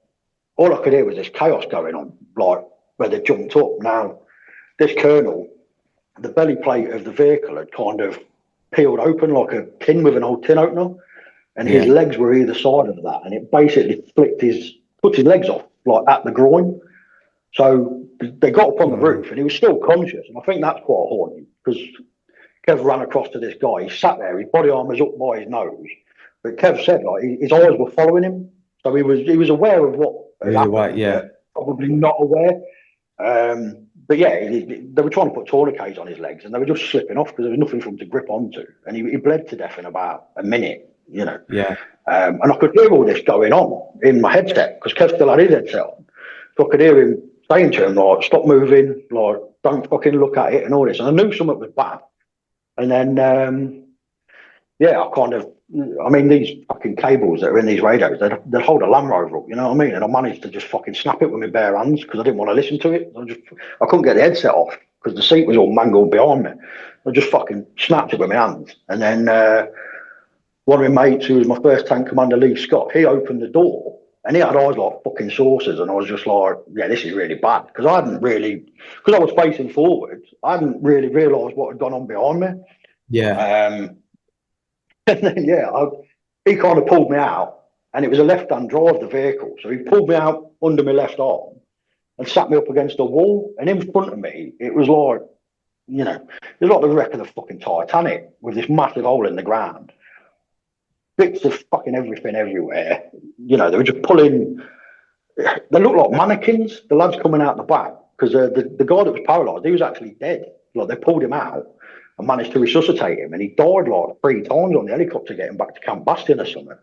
all I could hear was this chaos going on, like where they jumped up. Now, this colonel, the belly plate of the vehicle had kind of peeled open like a tin with an old tin opener, and his legs were either side of that, and it basically put his legs off, like at the groin. So they got up on the roof, and he was still conscious, and I think that's quite haunting, because Kev ran across to this guy, he sat there, his body armour's up by his nose, but Kev said like his eyes were following him, so he was aware of what had happened, but probably not aware. But yeah, they were trying to put tourniquets on his legs, and they were just slipping off because there was nothing for him to grip onto, and he bled to death in about a minute, you know. And I could hear all this going on in my headset because Kev still had his headset on, so I could hear him saying to him like, "Stop moving, like don't fucking look at it," and all this. And I knew something was bad. And then I mean, these fucking cables that are in these radios, they'd hold a Land Rover up, you know what I mean? And I managed to just fucking snap it with my bare hands because I didn't want to listen to it. I couldn't get the headset off because the seat was all mangled behind me. I just fucking snapped it with my hands. And then one of my mates, who was my first tank commander, Lee Scott, he opened the door and he had eyes like fucking saucers. And I was just like, yeah, this is really bad. Because I was facing forward, I hadn't really realised what had gone on behind me. And then, he kind of pulled me out, and it was a left-hand drive, the vehicle. So he pulled me out under my left arm and sat me up against a wall. And in front of me, it was like, it was like the wreck of the fucking Titanic with this massive hole in the ground. Bits of fucking everything everywhere. They were just pulling. They looked like mannequins, the lads coming out the back, because the guy that was paralysed, he was actually dead. Like, they pulled him out and managed to resuscitate him, and he died like 3 times on the helicopter getting back to Camp Bastion or something.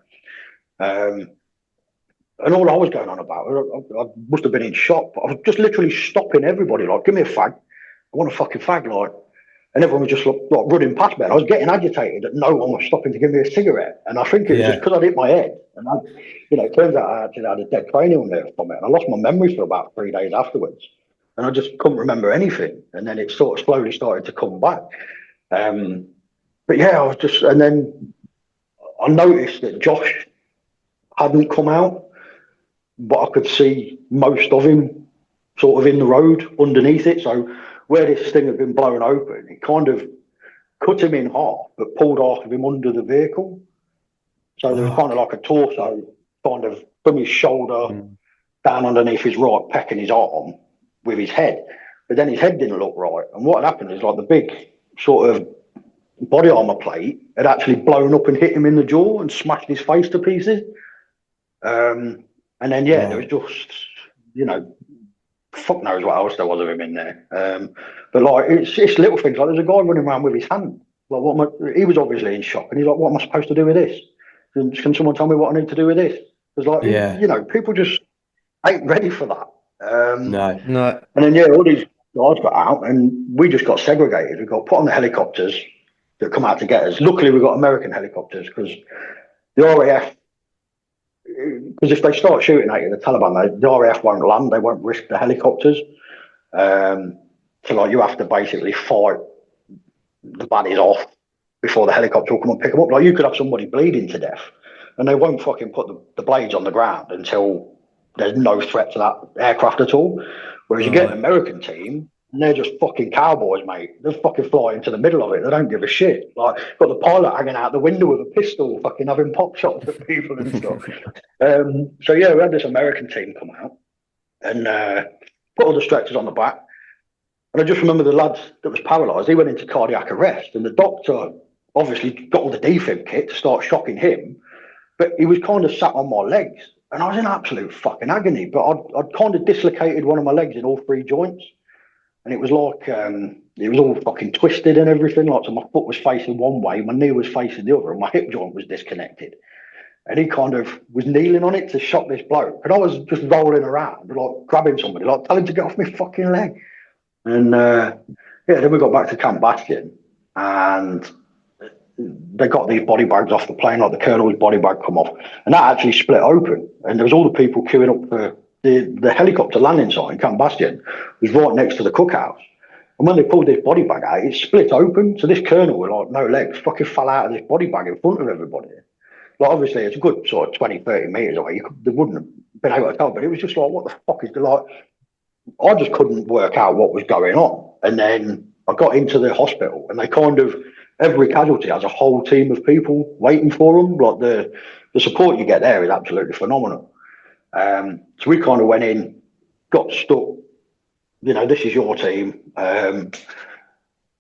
And all I was going on about, I must have been in shock, but I was just literally stopping everybody, like, give me a fag, I want a fucking fag, like, and everyone was just like running past me, and I was getting agitated that no one was stopping to give me a cigarette, and I think it was just because I'd hit my head, and it turns out I actually had a dead cranial nerve from it, and I lost my memory for about 3 days afterwards, and I just couldn't remember anything, and then it sort of slowly started to come back. But yeah, and then I noticed that Josh hadn't come out, but I could see most of him sort of in the road underneath it. So where this thing had been blown open, it kind of cut him in half, but pulled half of him under the vehicle. So there was kind of like a torso, kind of from his shoulder down underneath his right pec and his arm with his head. But then his head didn't look right. And what had happened is like the big sort of body armor plate had actually blown up and hit him in the jaw and smashed his face to pieces. And then there was just, fuck knows what else there was of him in there. But like it's little things, like there's a guy running around with his hand. Like he was obviously in shock, and he's like, "What am I supposed to do with this? Can someone tell me what I need to do with this?" Because like people just ain't ready for that. No. And then all these guys got out, and we just got segregated. We got put on the helicopters. that come out to get us. Luckily, we got American helicopters because the RAF, because if they start shooting at you, the Taliban, the RAF won't land. They won't risk the helicopters. So like you have to basically fight the baddies off before the helicopter will come and pick them up. Like you could have somebody bleeding to death, and they won't fucking put the blades on the ground until there's no threat to that aircraft at all. Whereas you get an American team, and they're just fucking cowboys, mate. They fucking fly into the middle of it. They don't give a shit. Like got the pilot hanging out the window with a pistol, fucking having pop shots at people and stuff. So yeah, we had this American team come out and put all the stretchers on the back. And I just remember the lad that was paralysed, he went into cardiac arrest, and the doctor obviously got all the defib kit to start shocking him, but he was kind of sat on my legs, and I was in absolute fucking agony, but I'd kind of dislocated one of my legs in all three joints, and it was like, it was all fucking twisted and everything, like, so my foot was facing one way, my knee was facing the other, and my hip joint was disconnected. And he kind of was kneeling on it to shock this bloke, and I was just rolling around, like grabbing somebody, like tell him to get off my fucking leg. And yeah, then we got back to Camp Bastion, and they got these body bags off the plane, like the colonel's body bag come off, and that actually split open. And there was all the people queuing up for the helicopter landing site in Camp Bastion was right next to the cookhouse. And when they pulled this body bag out, it split open. So this colonel with like no legs fucking fell out of this body bag in front of everybody. Like obviously it's a good sort of 20, 30 metres away. They wouldn't have been able to tell, but it was just like, what the fuck is the like? I just couldn't work out what was going on. And then I got into the hospital, and they kind of, every casualty has a whole team of people waiting for them. Like the support you get there is absolutely phenomenal. So we kind of went in, got stuck, you know, this is your team. And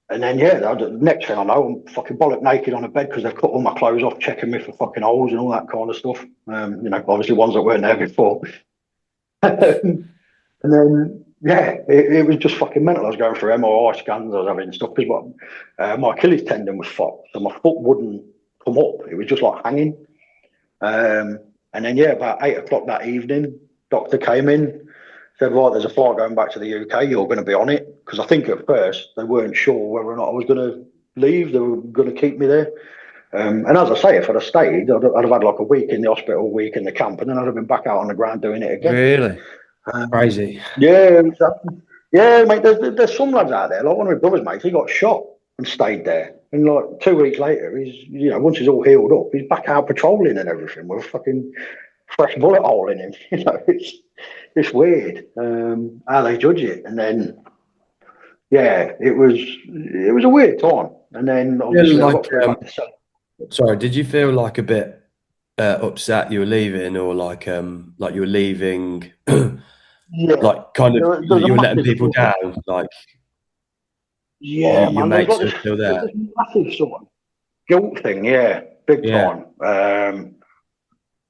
then, yeah, the next thing I know, I'm fucking bollock naked on a bed because they've cut all my clothes off, checking me for fucking holes and all that kind of stuff. You know, obviously ones that weren't there before. And then, yeah, it was just fucking mental. I was going through MRI scans, I was having stuff because my Achilles tendon was fucked, so my foot wouldn't come up. It was just like hanging. And then, yeah, about 8 o'clock that evening, doctor came in, said, right, there's a flight going back to the UK, you're going to be on it. Because I think at first they weren't sure whether or not I was going to leave, they were going to keep me there. And as I say, if I'd have stayed, I'd have had like a week in the hospital, a week in the camp, and then I'd have been back out on the ground doing it again. Really? Crazy. Yeah, exactly. Yeah, mate, there's some lads out there, like one of my brothers, mate, he got shot and stayed there. And like 2 weeks later, he's, you know, once he's all healed up, he's back out patrolling and everything with a fucking fresh bullet hole in him. You know, it's weird how they judge it. And then, yeah, it was a weird time. And then obviously I got through back to selling. Sorry, did you feel like a bit upset you were leaving, or like you were leaving, Yeah, like kind of there was a you were letting massive people sort of, down, like yeah, your man, there was mates like were still there was there? this massive sort of guilt thing, yeah, big Yeah, time.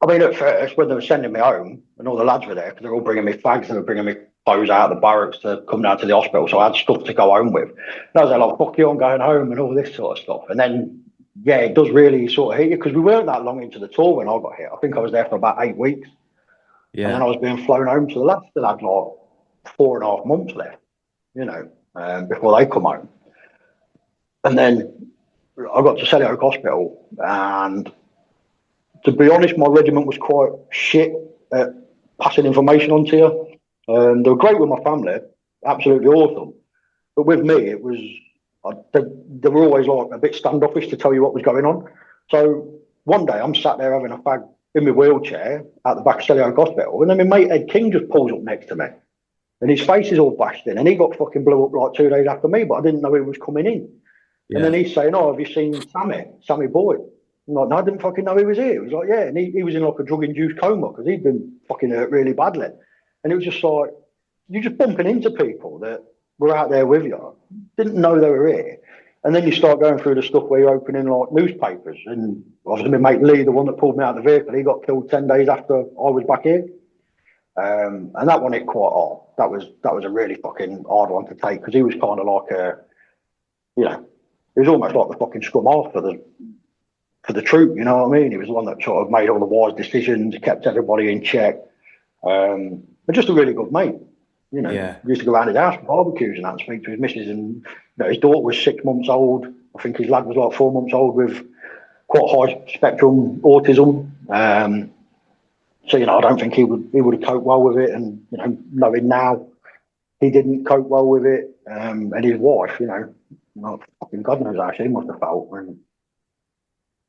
I mean, at first, when they were sending me home and all the lads were there, because they're all bringing me fags, they were bringing me clothes out of the barracks to come down to the hospital, so I had stuff to go home with. And I was like, fuck you, I'm going home and all this sort of stuff. And then, yeah, it does really sort of hit you, because we weren't that long into the tour when I got hit. I think I was there for about 8 weeks. And then yeah, I was being flown home, so the lads still had like 4.5 months left, you know, before they come home. And then I got to Selly Oak Hospital, and to be honest, my regiment was quite shit at passing information on to you. They were great with my family, absolutely awesome. But with me, it was, they were always like a bit standoffish to tell you what was going on. So one day I'm sat there having a fag in my wheelchair at the back of Selly Oak Hospital, and then my mate Ed King just pulls up next to me. And his face is all bashed in, and he got fucking blew up like 2 days after me, but I didn't know he was coming in. And then yeah, he's saying, oh, have you seen Sammy Boyd? I'm like, no, I didn't fucking know he was here. He was like, yeah. And he was in like a drug-induced coma because he'd been fucking hurt really badly. And it was just like, you're just bumping into people that were out there with you, didn't know they were here. And then you start going through the stuff where you're opening like newspapers. And obviously my mate Lee, the one that pulled me out of the vehicle, he got killed 10 days after I was back here. And that one hit quite hard. That was a really fucking hard one to take, because he was kind of like a, you know, he was almost like the fucking scrum half for the troop, you know what I mean? He was the one that sort of made all the wise decisions, kept everybody in check. But just a really good mate. You know, yeah, he used to go around his house for barbecues and that, and speak to his missus, and you know, his daughter was 6 months old. I think his lad was like 4 months old with quite high spectrum autism. So I don't think he would have coped well with it, and knowing now he didn't cope well with it, and his wife, fucking God knows how she must have felt, and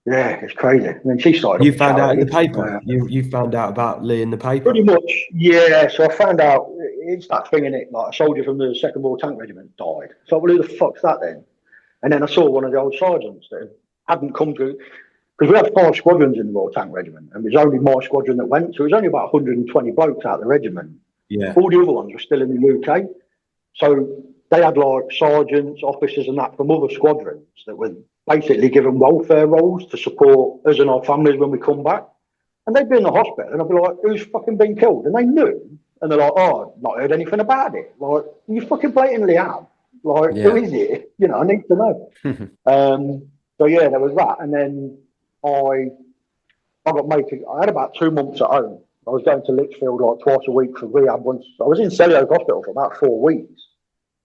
yeah, it's crazy. And then she started You up a found out in the charity. paper. You found out about Lee in the paper. Pretty much, yeah. So I found out it's that thing in it, like a soldier from the Second Royal Tank Regiment died. So well, who the fuck's that then? And then I saw one of the old sergeants that hadn't come to, because we had 5 squadrons in the Royal Tank Regiment, and it was only my squadron that went. So it was only about 120 blokes out of the regiment. Yeah. All the other ones were still in the UK. So they had like sergeants, officers, and that from other squadrons that were basically given welfare roles to support us and our families when we come back. And they'd be in the hospital, and I'd be like, "Who's fucking been killed?" And they knew, and they're like, "Oh, I've not heard anything about it." Like, you fucking blatantly have. Like, who is it? I need to know. So yeah, there was that, and then I got made. I had about 2 months at home. I was going to Lichfield like twice a week for rehab. Once I was in Selly Oak Hospital for about 4 weeks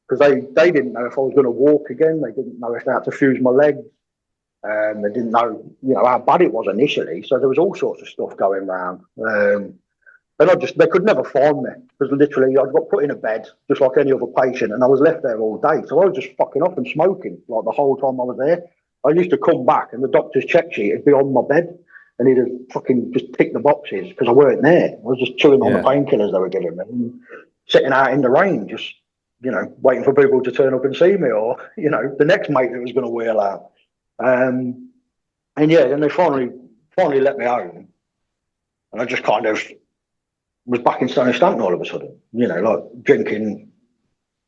because they didn't know if I was going to walk again. They didn't know if they had to fuse my legs. They didn't know, how bad it was initially. So there was all sorts of stuff going around. And they could never find me because literally I got put in a bed just like any other patient, and I was left there all day. So I was just fucking up and smoking like the whole time I was there. I used to come back and the doctor's check sheet would be on my bed, and he'd have fucking just ticked the boxes because I weren't there. I was just chewing on the painkillers they were giving me, and sitting out in the rain, just waiting for people to turn up and see me, or the next mate that was going to wheel out. And yeah, then they finally let me home, and I just kind of was back in Stony Stanton all of a sudden, like drinking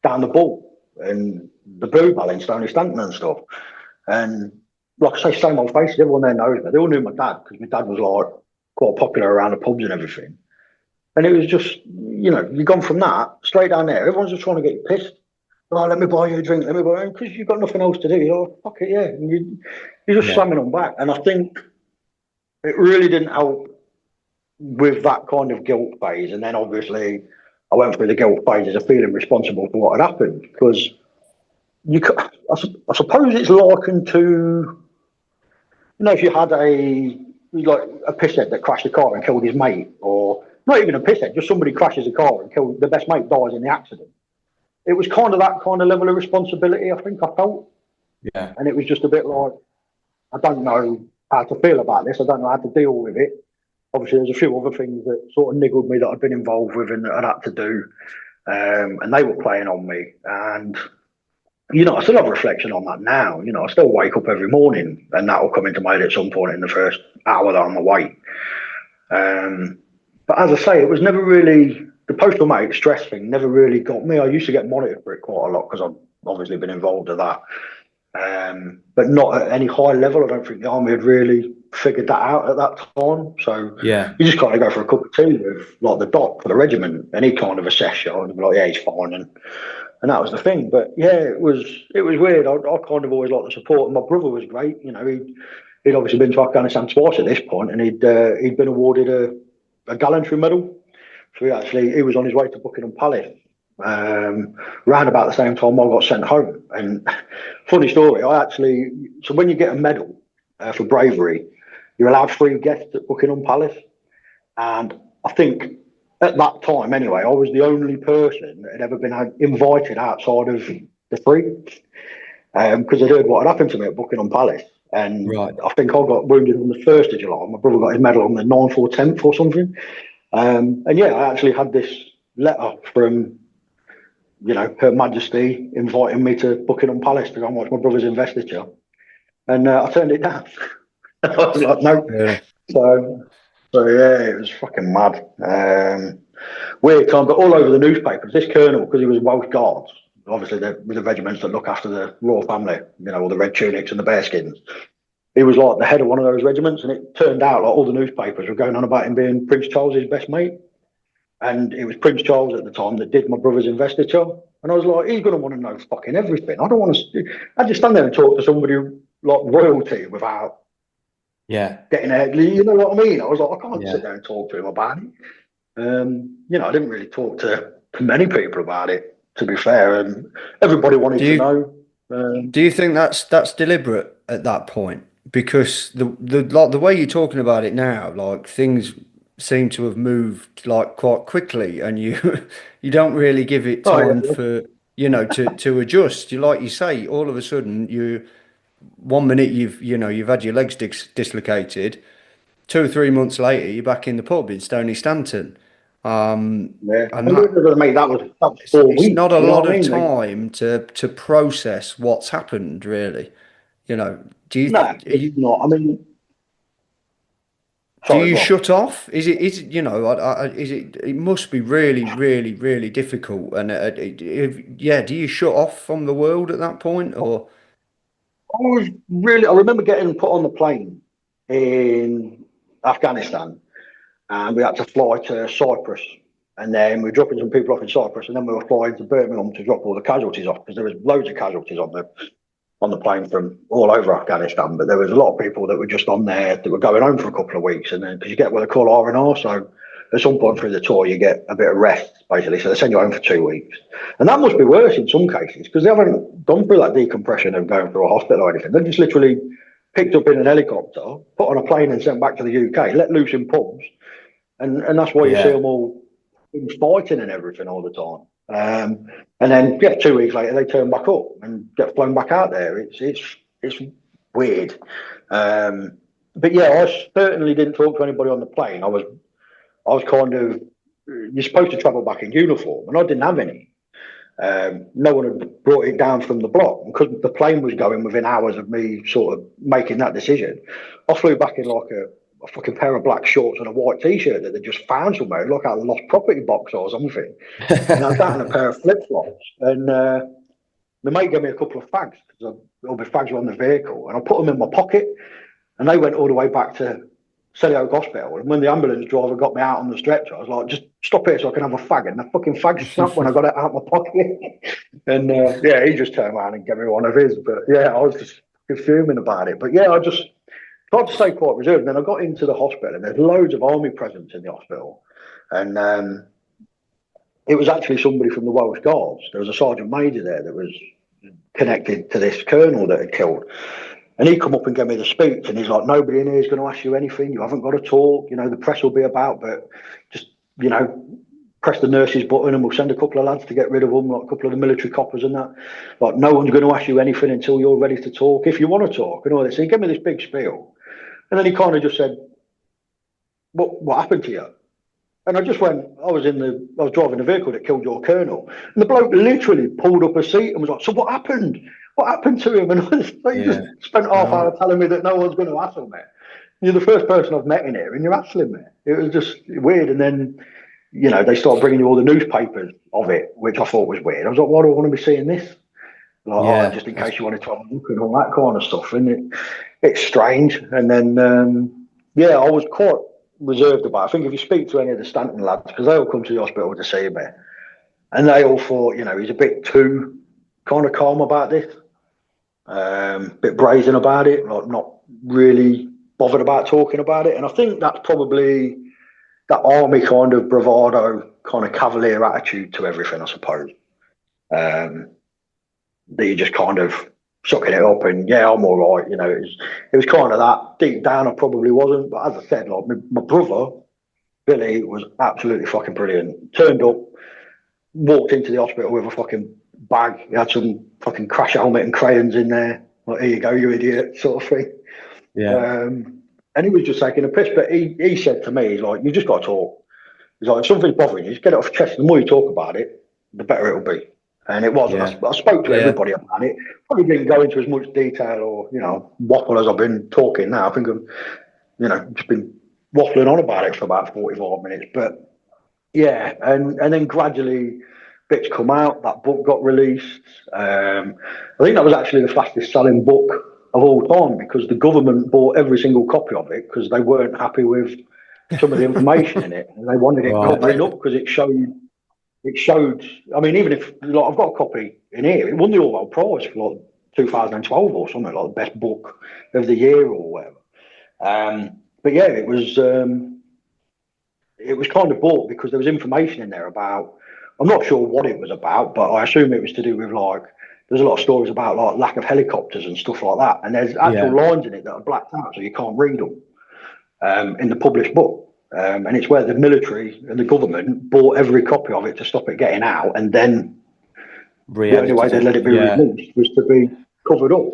down the ball and the blue ball in Stony Stanton and stuff. And like I say, same old faces, everyone there knows me. They all knew my dad because my dad was like quite popular around the pubs and everything. And it was just, you've gone from that straight down there. Everyone's just trying to get you pissed. Oh, let me buy you a drink, let me buy you, because you've got nothing else to do. You're like, fuck it, yeah. And you're just slamming them back. And I think it really didn't help with that kind of guilt phase. And then obviously I went through the guilt phase of feeling responsible for what had happened, because I suppose it's likened to, if you had a pisshead that crashed a car and killed his mate, or not even a pisshead, just somebody crashes a car and kills the best mate, dies in the accident. It was kind of that kind of level of responsibility I think I felt. Yeah. And it was just a bit like, I don't know how to feel about this. I don't know how to deal with it. Obviously, there's a few other things that sort of niggled me that I'd been involved with and that I'd had to do. And they were playing on me. And, I still have reflection on that now. I still wake up every morning and that will come into my head at some point in the first hour that I'm awake. But as I say, it was never really, the post-traumatic stress thing never really got me. I used to get monitored for it quite a lot because I've obviously been involved with that. But not at any high level. I don't think the army had really figured that out at that time. So you just kind of go for a cup of tea with like the doc for the regiment, and he kind of assess you and be like, yeah, he's fine, and that was the thing. But yeah, it was weird. I kind of always liked the support, and my brother was great. He'd obviously been to Afghanistan twice at this point, and he'd been awarded a gallantry medal. So he was on his way to Buckingham Palace. Round about the same time I got sent home. And funny story, so when you get a medal for bravery, you're allowed 3 guests at Buckingham Palace. And I think at that time anyway, I was the only person that had ever been invited outside of the 3, because I'd heard what had happened to me at Buckingham Palace. And I think I got wounded on the 1st of July. My brother got his medal on the 9th or 10th or something. And yeah, I actually had this letter from Her Majesty inviting me to Buckingham Palace to go and watch my brother's investiture. And I turned it down. I was like, no. Yeah. So yeah, it was fucking mad. Weird time, but all over the newspapers, this colonel, because he was Welsh Guards, obviously with the regiments that look after the royal family, all the red tunics and the bearskins. He was like the head of one of those regiments, and it turned out like all the newspapers were going on about him being Prince Charles's best mate. And it was Prince Charles at the time that did my brother's investiture. And I was like, he's going to want to know fucking everything. I don't want to. I just stand there and talk to somebody like royalty without getting out. You know what I mean? I was like, I can't sit there and talk to him about it. I didn't really talk to many people about it, to be fair. And everybody wanted to know. Do you think that's deliberate at that point? Because the way you're talking about it now, like things seem to have moved like quite quickly, and you you don't really give it Oh time yeah, for to adjust. You like you say, all of a sudden you 1 minute you've had your legs dislocated, 2 or 3 months later you're back in the pub in Stony Stanton, yeah. and And that mate, that was it's, 4 weeks. not a You know lot what I of mean? time to process what's happened, really. You know, No, it's not. I mean, do sorry, you go on. shut off? Is it is it must be really, really, really difficult. And yeah, do you shut off from the world at that point, or I remember getting put on the plane in Afghanistan, and we had to fly to Cyprus, and then we were dropping some people off in Cyprus, and then we were flying to Birmingham to drop all the casualties off because there was loads of casualties on the plane from all over Afghanistan. But there was a lot of people that were just on there that were going home for a couple of weeks, and then because you get what they call R&R, so at some point through the tour you get a bit of rest basically. So they send you home for 2 weeks, and that must be worse in some cases because they haven't gone through that decompression of going through a hospital or anything. They're just literally picked up in an helicopter, put on a plane, and sent back to the UK, let loose in pubs, and that's why you see Yeah. them all fighting and everything all the time. And then yeah, 2 weeks later they turn back up and get flown back out there. It's weird. But yeah, I certainly didn't talk to anybody on the plane. I was kind of you're supposed to travel back in uniform, and I didn't have any. No one had brought it down from the block because the plane was going within hours of me sort of making that decision. I flew back in like a fucking pair of black shorts and a white t-shirt that they just found somewhere, like out of the lost property box or something. And I was that in a pair of flip flops. And my mate gave me a couple of fags because all the fags were on the vehicle, and I put them in my pocket. And they went all the way back to Selly Oak Hospital. And when the ambulance driver got me out on the stretcher, I was like, just stop here so I can have a fag. And the fucking fag snapped when I got it out of my pocket. And yeah, he just turned around and gave me one of his. But yeah, I was just fuming about it. But yeah, I just tried to stay quite reserved. And then I got into the hospital, and there's loads of army presence in the hospital. And it was actually somebody from the Welsh Guards. There was a sergeant major there that was connected to this colonel that had killed. And he come up and gave me the speech, and he's like, "Nobody in here is going to ask you anything. You haven't got to talk. You know, the press will be about, but just press the nurse's button, and we'll send a couple of lads to get rid of them, like a couple of the military coppers and that. Like, no one's going to ask you anything until you're ready to talk, if you want to talk, and all this." So he gave me this big spiel, and then he kind of just said, "What happened to you?" And I just went, I was driving the vehicle that killed your colonel. And the bloke literally pulled up a seat and was like, "So what happened? What happened to him?" And he just Yeah. spent half right? hour telling me that no one's going to hassle me. You're the first person I've met in here and you're hassling me. It was just weird. And then, they start bringing you all the newspapers of it, which I thought was weird. I was like, "Why do I want to be seeing this?" Like, oh, Yeah. just in case you wanted to have a look and all that kind of stuff. And it's strange. And then, yeah, I was quite reserved about it. I think if you speak to any of the Stanton lads, because they all come to the hospital to see me, and they all thought, he's a bit too kind of calm about this, bit brazen about it, like not really bothered about talking about it. And I think that's probably that army kind of bravado, kind of cavalier attitude to everything, I suppose. Um, that you just kind of sucking it up and yeah, I'm all right. It was kind of that. Deep down, I probably wasn't, but as I said, like my brother Billy was absolutely fucking brilliant. Turned up, walked into the hospital with a fucking bag. He had some fucking crash helmet and crayons in there. Like, here you go, you idiot, sort of thing. Yeah. And he was just taking a piss. But he said to me, he's like, "You just got to talk." He's like, "If something's bothering you, just get it off your chest. The more you talk about it, the better it'll be." And it was. And Yeah. I spoke to Yeah. everybody about it. Probably didn't go into as much detail or, waffle as I've been talking now. I think I've, just been waffling on about it for about 45 minutes. But yeah, and then gradually bits come out. That book got released. I think that was actually the fastest selling book of all time because the government bought every single copy of it because they weren't happy with some of the information in it, and they wanted it Right. covering up because it showed. It showed. I mean, even if like I've got a copy in here, it won the Orwell Prize for like 2012 or something like the best book of the year or whatever. But yeah, it was kind of bought because there was information in there about. I'm not sure what it was about, but I assume it was to do with like there's a lot of stories about like lack of helicopters and stuff like that. And there's actual Yeah. lines in it that are blacked out, so you can't read them in the published book. And it's where the military and the government bought every copy of it to stop it getting out, and then the only way Re-edited they it. let it be Yeah. released was to be covered up.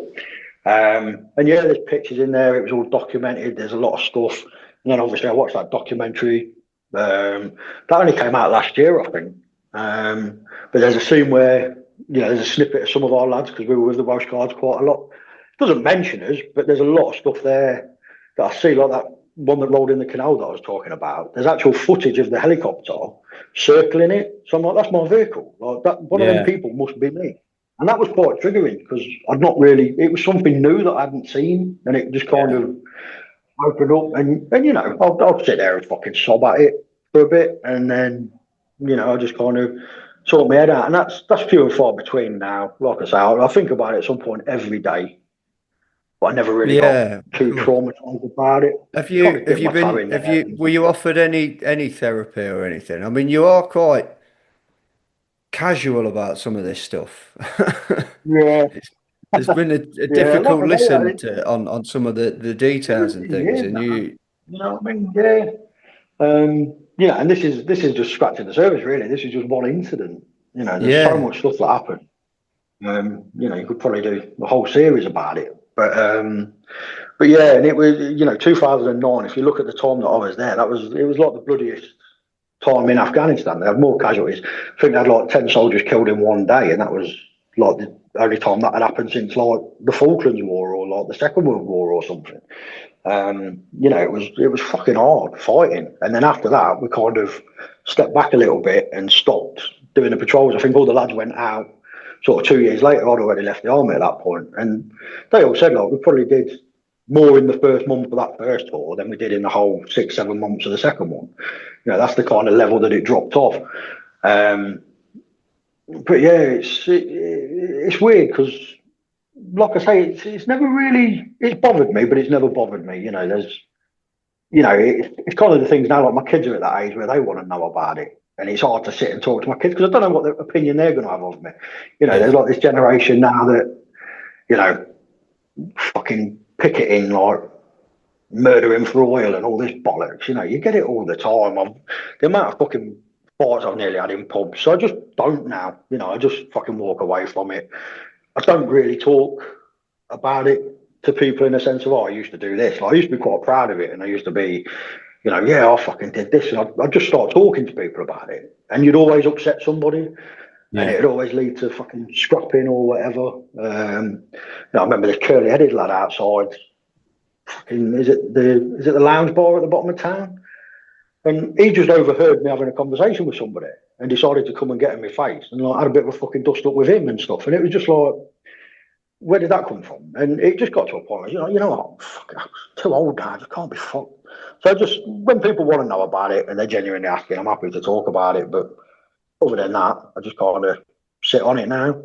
And yeah, there's pictures in there. It was all documented. There's a lot of stuff. And then obviously I watched that documentary. That only came out last year, I think. But there's a scene where, there's a snippet of some of our lads, because we were with the Welsh Guards quite a lot. It doesn't mention us, but there's a lot of stuff there that I see, like that one that rolled in the canal that I was talking about. There's actual footage of the helicopter circling it. So I'm like, that's my vehicle. Like that, one of them Yeah. people must be me. And that was quite triggering because I'd not really, it was something new that I hadn't seen. And it just kind Yeah. of opened up. And I'll sit there and fucking sob at it for a bit. And then, I just kind of sort my head out. And that's few and far between now. Like I say, I think about it at some point every day. But I never really got Yeah, of too course. traumatized about it. Have Kind you of have dip you my toe been in have there. you were you offered any therapy or anything? I mean, you are quite casual about some of this stuff. Yeah, It's, it's been a yeah. Like difficult I say, listen to on some of the details and 17 things, years and now. you, You know what I mean? Yeah. And this is just scratching the surface, really. This is just one incident. There's so yeah, much stuff that happened. You could probably do a whole series about it. But yeah, and it was 2009. If you look at the time that I was there, it was like the bloodiest time in Afghanistan. They had more casualties. I think they had like 10 soldiers killed in one day, and that was like the only time that had happened since like the Falklands War or like the Second World War or something. It was fucking hard fighting. And then after that, we kind of stepped back a little bit and stopped doing the patrols. I think all the lads went out sort of 2 years later. I'd already left the army at that point. And they all said, like, we probably did more in the first month of that first tour than we did in the whole 6, 7 months of the second one. That's the kind of level that it dropped off. Um, but yeah, it's weird because, like I say, it's never really it's bothered me, but it's never bothered me. It's kind of the things now. Like my kids are at that age where they want to know about it, and it's hard to sit and talk to my kids because I don't know what the opinion they're going to have of me. There's Yeah. like this generation now that fucking picketing, like murdering for oil and all this bollocks. You get it all the time. The amount of fucking fights I've nearly had in pubs. So I just don't now. I just fucking walk away from it. I don't really talk about it to people in the sense of, oh, I used to do this. Like, I used to be quite proud of it, and I used to be, yeah, I fucking did this, and I'd just start talking to people about it, and you'd always upset somebody, and Yeah. it'd always lead to fucking scrapping or whatever. I remember this curly-headed lad outside. Fucking, is it the lounge bar at the bottom of town? And he just overheard me having a conversation with somebody and decided to come and get in my face, and like had a bit of a fucking dust up with him and stuff, and it was just like, where did that come from? And it just got to a point where, what, fuck, I'm too old now, I just can't be fucked. So just when people want to know about it and they're genuinely asking, I'm happy to talk about it. But other than that, I just kind of sit on it now.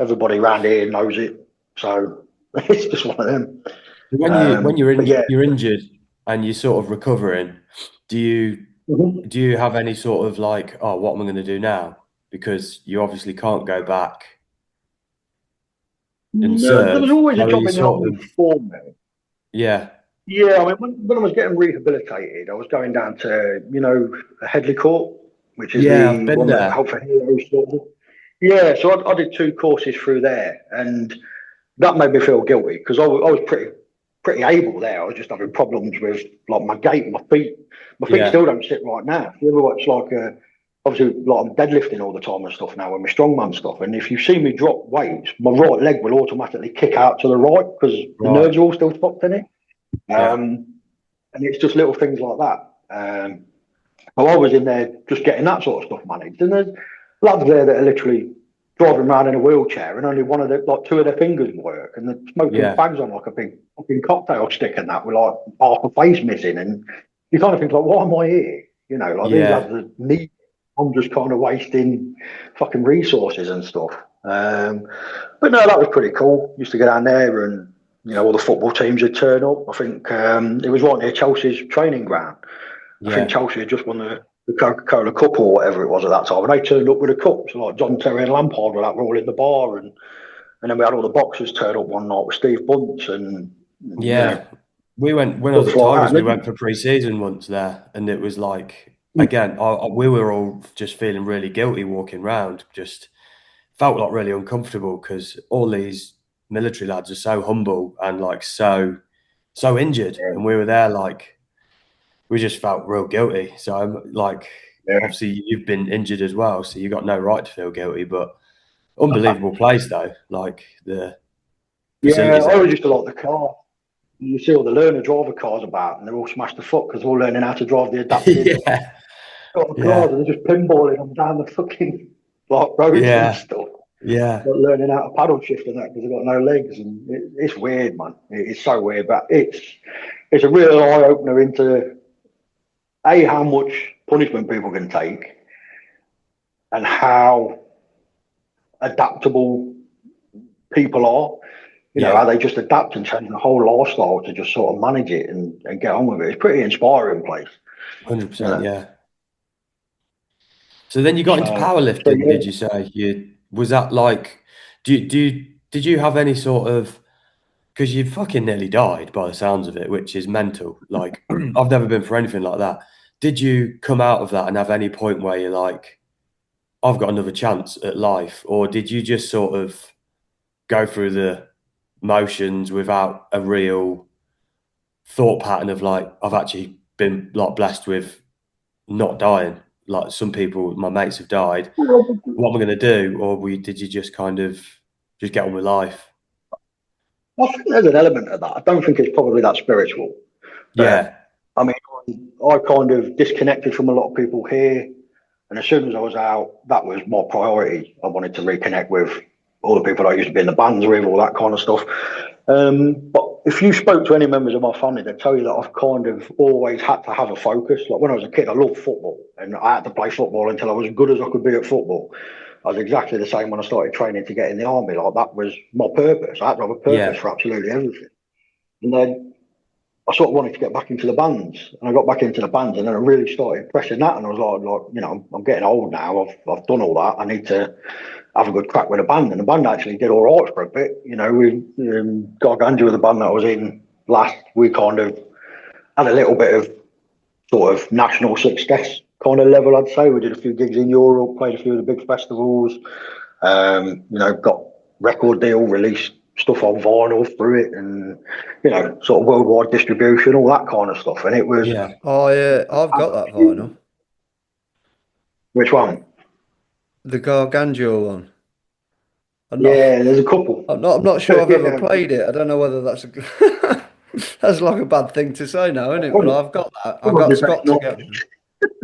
Everybody around here knows it. So it's just one of them. When But yeah. you're injured and you're sort of recovering, do you Mhm. do you have any sort of like, oh, what am I going to do now? Because you obviously can't go back and No, there serve. was always a So job you in the sort army of, for me. yeah, Yeah, I mean, when I was getting rehabilitated, I was going down to, Headley Court, which is yeah, I've the been one that there. Help for Heroes sort of. Yeah, so I did 2 courses through there, and that made me feel guilty because I was pretty able there. I was just having problems with like my gait, my feet. My feet Yeah, still don't sit right now. If you ever watch like obviously like I'm deadlifting all the time and stuff now with my strongman stuff, and if you see me drop weights, my right leg will automatically kick out to the right because the right. nerves are all still fucked in it. Yeah, Um, and it's just little things like that. So I was in there just getting that sort of stuff managed, and there's lads there that are literally driving around in a wheelchair, and only one of the like two of their fingers work, and they're smoking yeah, fags on like a big fucking cocktail stick and that with like half a face missing, and you kind of think like, why am I here? Like these yeah, lads are need. I'm just kind of wasting fucking resources and stuff. But no, that was pretty cool. Used to go down there and all the football teams would turn up. I think it was right near Chelsea's training ground. I think yeah, Chelsea had just won the the Coca-Cola Cup or whatever it was at that time, and they turned up with a cup. So like John Terry and Lampard were like all in the bar, and then we had all the boxers turn up one night with Steve Bunce and Yeah, we went when I was stuff at like Tigers. that. We And went for pre-season once there, and it was like then, again, we were all just feeling really guilty walking around. Just felt like really uncomfortable because all these military lads are so humble and like so injured, and we were there like we just felt real guilty. So I'm like, yeah, obviously you've been injured as well, so you got no right to feel guilty. But unbelievable place though, like the yeah, facilities I there. always used to like the car. You see all the learner driver cars about, and they're all smashed to fuck because they're all learning how to drive the adapted Yeah, cars, yeah, and they're just pinballing them down the fucking like roads and yeah, stuff. yeah, Not learning how to paddle shift and that because they've got no legs, and it's weird, man. It's so weird, but it's a real eye opener into how much punishment people can take and how adaptable people are. You know, how yeah, they just adapt and change the whole lifestyle to just sort of manage it and get on with it. It's pretty inspiring place, you 100%, know. yeah. So then you got into So powerlifting, yeah, did you say? You was that like, did you have any sort of because you fucking nearly died by the sounds of it, which is mental. Like I've never been for anything like that. Did you come out of that and have any point where you're like, I've got another chance at life, or did you just sort of go through the motions without a real thought pattern of like, I've actually been like blessed with not dying? Like some people, my mates have died. What am I going to do? Or did you just kind of just get on with life? I think there's an element of that. I don't think it's probably that spiritual, but Yeah, I mean, I kind of disconnected from a lot of people here. And as soon as I was out, that was my priority. I wanted to reconnect with all the people I used to be in the bands with, all that kind of stuff. But if you spoke to any members of my family, they'd tell you that I've kind of always had to have a focus. Like when I was a kid, I loved football and I had to play football until I was as good as I could be at football. I was exactly the same when I started training to get in the army. Like that was my purpose. I had to have a purpose yeah, for absolutely everything. And then I sort of wanted to get back into the bands, and I got back into the bands, and then I really started pressing that. And I was like, you know, I'm getting old now. I've done all that. I need to have a good crack with a band, and the band actually did all right for a bit. You know, we Gargantua, the band that I was in last, we kind of had a little bit of sort of national success kind of level. I'd say we did a few gigs in Europe, played a few of the big festivals. You know, got record deal, released stuff on vinyl through it, and you know, sort of worldwide distribution, all that kind of stuff. And it was yeah. Oh yeah, I've got that vinyl. which one? The Gargantua one. I'm not, Yeah, there's a couple. I'm not sure I've ever Yeah, played it. I don't know whether that's that's like a bad thing to say now, isn't it? But I've got that. I got probably best Scott to not. get one.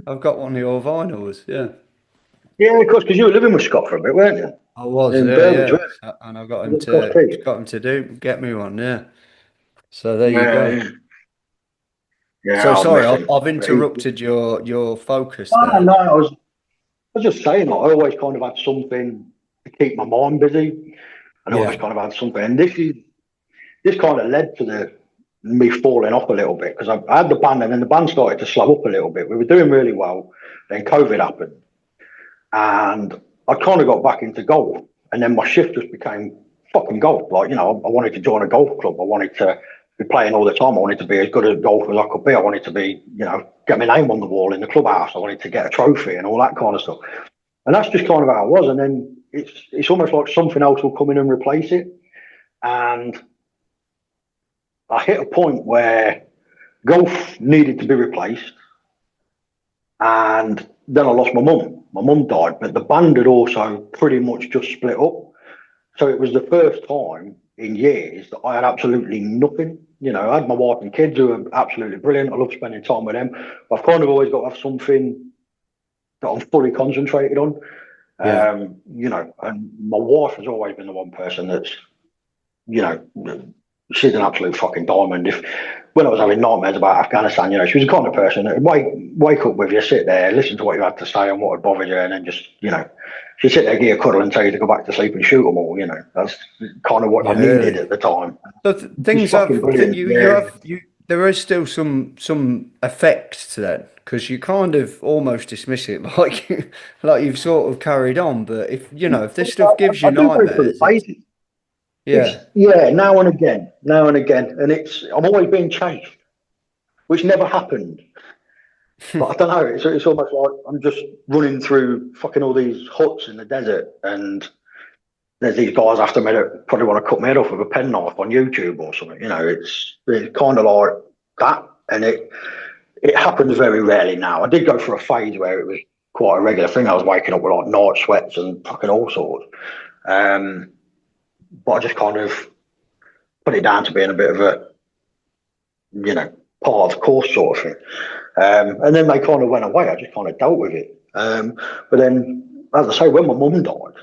I've got one of your vinyls. Yeah, Yeah, of course, because you were living with Scott for a bit, weren't you? I was. In Yeah, Burbage, yeah. weren't And I got him you? Across to Pete. get me one. Yeah. So there you Yeah, go. yeah, yeah. So I'll sorry, miss I've him. interrupted your focus No, there. no, I was just saying, like, I always kind of had something to keep my mind busy, and I always Yeah, kind of had something. And this kind of led to the me falling off a little bit because I had the band, and then the band started to slow up a little bit. We were doing really well, then COVID happened, and I kind of got back into golf, and then my shift just became fucking golf. Like, you know, I wanted to join a golf club. I wanted to be playing all the time. I wanted to be as good at golf as I could be. I wanted to be, you know, get my name on the wall in the clubhouse. I wanted to get a trophy and all that kind of stuff. And that's just kind of how I was. And then it's almost like something else will come in and replace it. And I hit a point where golf needed to be replaced. And then I lost my mum. My mum died, but the band had also pretty much just split up. So it was the first time in years that I had absolutely nothing. You know, I had my wife and kids who were absolutely brilliant. I love spending time with them. But I've kind of always got to have something that I'm fully concentrated on. yeah, You know, and my wife has always been the one person that's, you know, she's an absolute fucking diamond. If when I was having nightmares about Afghanistan, you know, she was the kind of person that would wake up with you, sit there, listen to what you had to say and what had bothered you, and then just, you know, she'd sit there, give you a cuddle, and tell you to go back to sleep and shoot them all. You know, that's kind of what I yeah, needed Really? at the time. So She's things fucking have brilliant. you Yeah, have you there is still some effect to that because you kind of almost dismiss it like like you've sort of carried on. But if you know if this stuff gives you I do go through nightmares, it's phases. It's yeah. yeah, now and again, and it's I'm always being chased, which never happened. But I don't know. It's almost like I'm just running through fucking all these huts in the desert, and there's these guys after me that probably want to cut my head off with a penknife on YouTube or something. You know, it's kind of like that, and it happens very rarely now. I did go through a phase where it was quite a regular thing. I was waking up with like night sweats and fucking all sorts. Um, but I just kind of put it down to being a bit of a, you know, part of the course sort of thing. And then they kind of went away. I just kind of dealt with it. But then, as I say, when my mum died,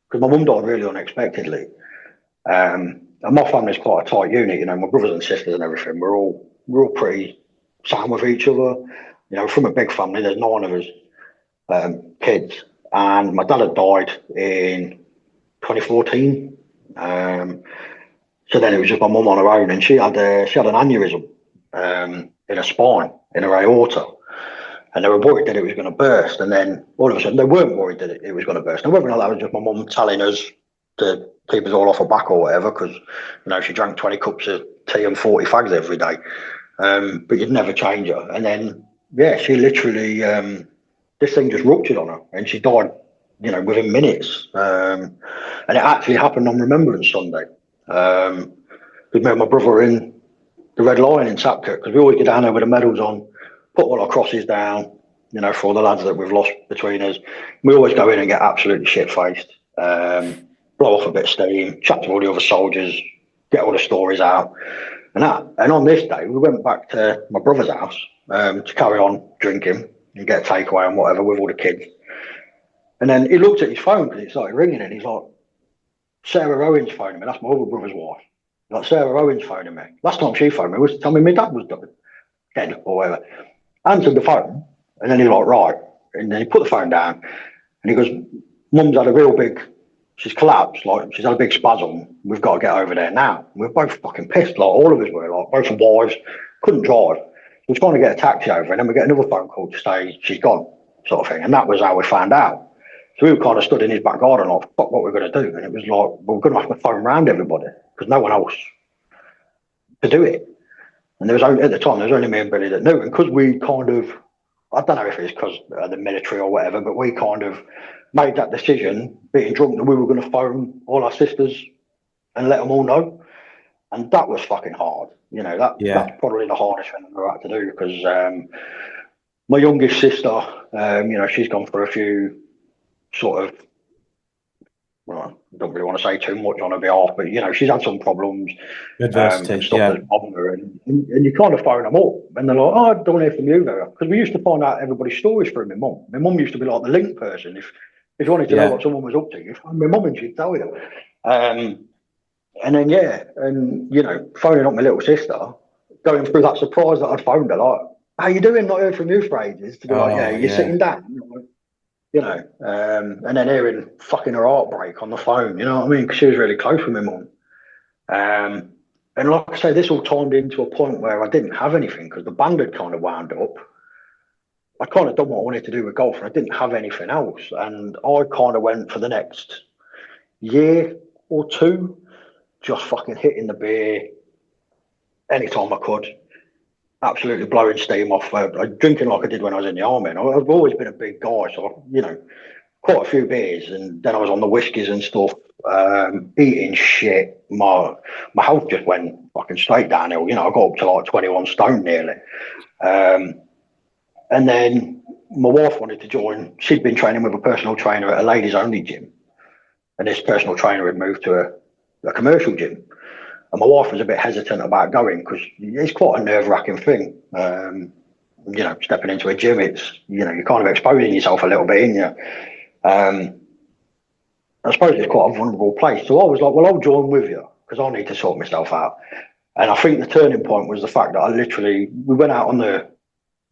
because my mum died really unexpectedly, and my family's quite a tight unit. You know, my brothers and sisters and everything. We're all pretty sound with each other. You know, from a big family, there's 9 of us kids, and my dad had died in 2014. So then it was just my mum on her own, and she had an aneurysm in her spine, in her aorta, and they were worried that it was going to burst. And then all of a sudden, they weren't worried that it was going to burst. Now, whether or not that was just my mum telling us to keep us all off her back or whatever, because you know she drank 20 cups of tea and 40 fags every day, but you'd never change her. And then yeah, she literally this thing just ruptured on her, and she died. You know, within minutes, and it actually happened on Remembrance Sunday. We met my brother in the Red Lion in Sapkirk because we always get down there with the medals on, put all our crosses down, you know, for all the lads that we've lost between us. We always go in and get absolutely shit faced, blow off a bit of steam, chat to all the other soldiers, get all the stories out, and that. And on this day, we went back to my brother's house to carry on drinking and get a takeaway and whatever with all the kids. And then he looked at his phone because it started ringing, and he's like, Sarah Owen's phoning me. That's my other brother's wife. Like, Sarah Owen's phoning me. Last time she phoned me was to tell me my dad was dead or whatever. Answered the phone, and then he's like, right. And then he put the phone down, and he goes, Mum's had a real big, she's collapsed, like, she's had a big spasm. We've got to get over there now. We're both fucking pissed, like, all of us were, like, both the wives, couldn't drive. We're trying to get a taxi over, and then we get another phone call to say she's gone, sort of thing. And that was how we found out. So we were kind of stood in his back garden, like, fuck, what we're going to do. And it was like, well, we're going to have to phone around everybody because no one else to do it. And there was only, at the time, there was only me and Billy that knew. And because we kind of, I don't know if it's because of the military or whatever, but we kind of made that decision, being drunk, that we were going to phone all our sisters and let them all know. And that was fucking hard. You know, Yeah. that's probably the hardest thing I've ever had to do because my youngest sister, you know, she's gone for a few sort of, well, I don't really want to say too much on her behalf, but you know, she's had some problems and Adversity. stuff Yeah. that's bothered her, and you kind of phone them up, and they're like, "Oh, I don't hear from you very," because we used to find out everybody's stories through my mum. My mum used to be like the link person. If you wanted to know Yeah. what someone was up to, you phone my mum and she'd tell you. And then yeah, and you know, phoning up my little sister, going through that surprise that I'd phoned her, like, "How you doing? Not heard from you for ages." To be like, "Yeah, Oh, you're yeah. sitting down." You know, and then hearing fucking her heartbreak on the phone, you know what I mean? Because she was really close with my mum. Um, and like I say, this all timed into a point where I didn't have anything because the band had kind of wound up. I kind of done what I wanted to do with golf and I didn't have anything else. And I kind of went for the next year or two, just fucking hitting the beer anytime I could, absolutely blowing steam off, drinking like I did when I was in the army. And I've always been a big guy, so, you know, quite a few beers, and then I was on the whiskies and stuff, eating shit. My health just went fucking straight downhill. You know, I got up to like 21 stone nearly. Um, and then my wife wanted to join. She'd been training with a personal trainer at a ladies only gym, and this personal trainer had moved to a commercial gym. And my wife was a bit hesitant about going because it's quite a nerve wracking thing. You know, stepping into a gym, it's, you know, you're kind of exposing yourself a little bit, in you. I suppose it's quite a vulnerable place. So I was like, well, I'll join with you because I need to sort myself out. And I think the turning point was the fact that we went out on the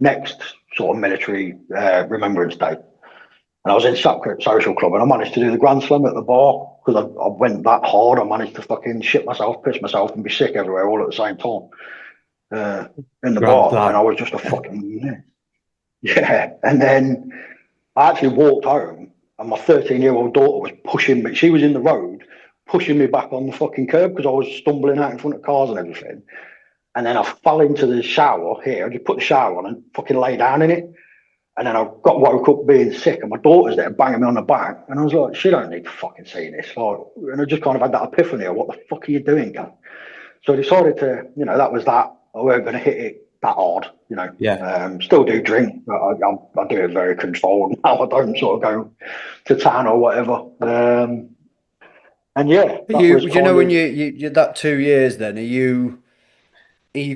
next sort of military remembrance day. And I was in Sapkirk Social Club and I managed to do the Grand Slam at the bar because I went that hard. I managed to fucking shit myself, piss myself and be sick everywhere all at the same time. in the Grand bar, and plan. I was just a fucking mess. Yeah. And then I actually walked home, and my 13-year-old daughter was pushing me. She was in the road, pushing me back on the fucking curb because I was stumbling out in front of cars and everything. And then I fell into the shower here. I just put the shower on and fucking lay down in it. And then I got woke up being sick, and my daughter's there banging me on the back. And I was like, she don't need to fucking see this. Like, and I just kind of had that epiphany of what the fuck are you doing, Gav? So I decided to, that was that. I weren't going to hit it that hard, Yeah. Still do drink, but I do it very controlled now. I don't sort of go to town or whatever. And yeah, that was You know, kind when of, you're that 2 years, then are you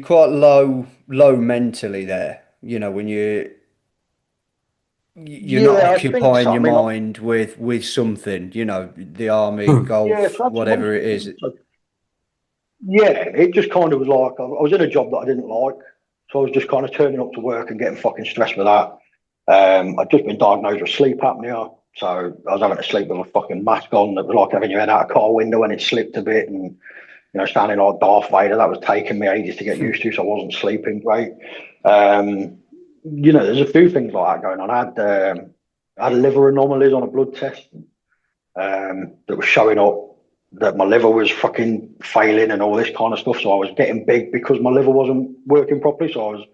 quite low mentally there? You know, when you're not yeah, I think occupying so. I your mean, mind with something, the army, yeah, golf, so that's one whatever it thing. is. So, yeah, it just kind of was like I was in a job that I didn't like, so I was just kind of turning up to work and getting fucking stressed with that. I'd just been diagnosed with sleep apnea, so I was having to sleep with a fucking mask on. That was like having your head out a car window when it slipped a bit, and standing like Darth Vader. That was taking me ages to get used to, so I wasn't sleeping great. There's a few things like that going on. I had liver anomalies on a blood test that was showing up that my liver was fucking failing and all this kind of stuff. So I was getting big because my liver wasn't working properly. So I was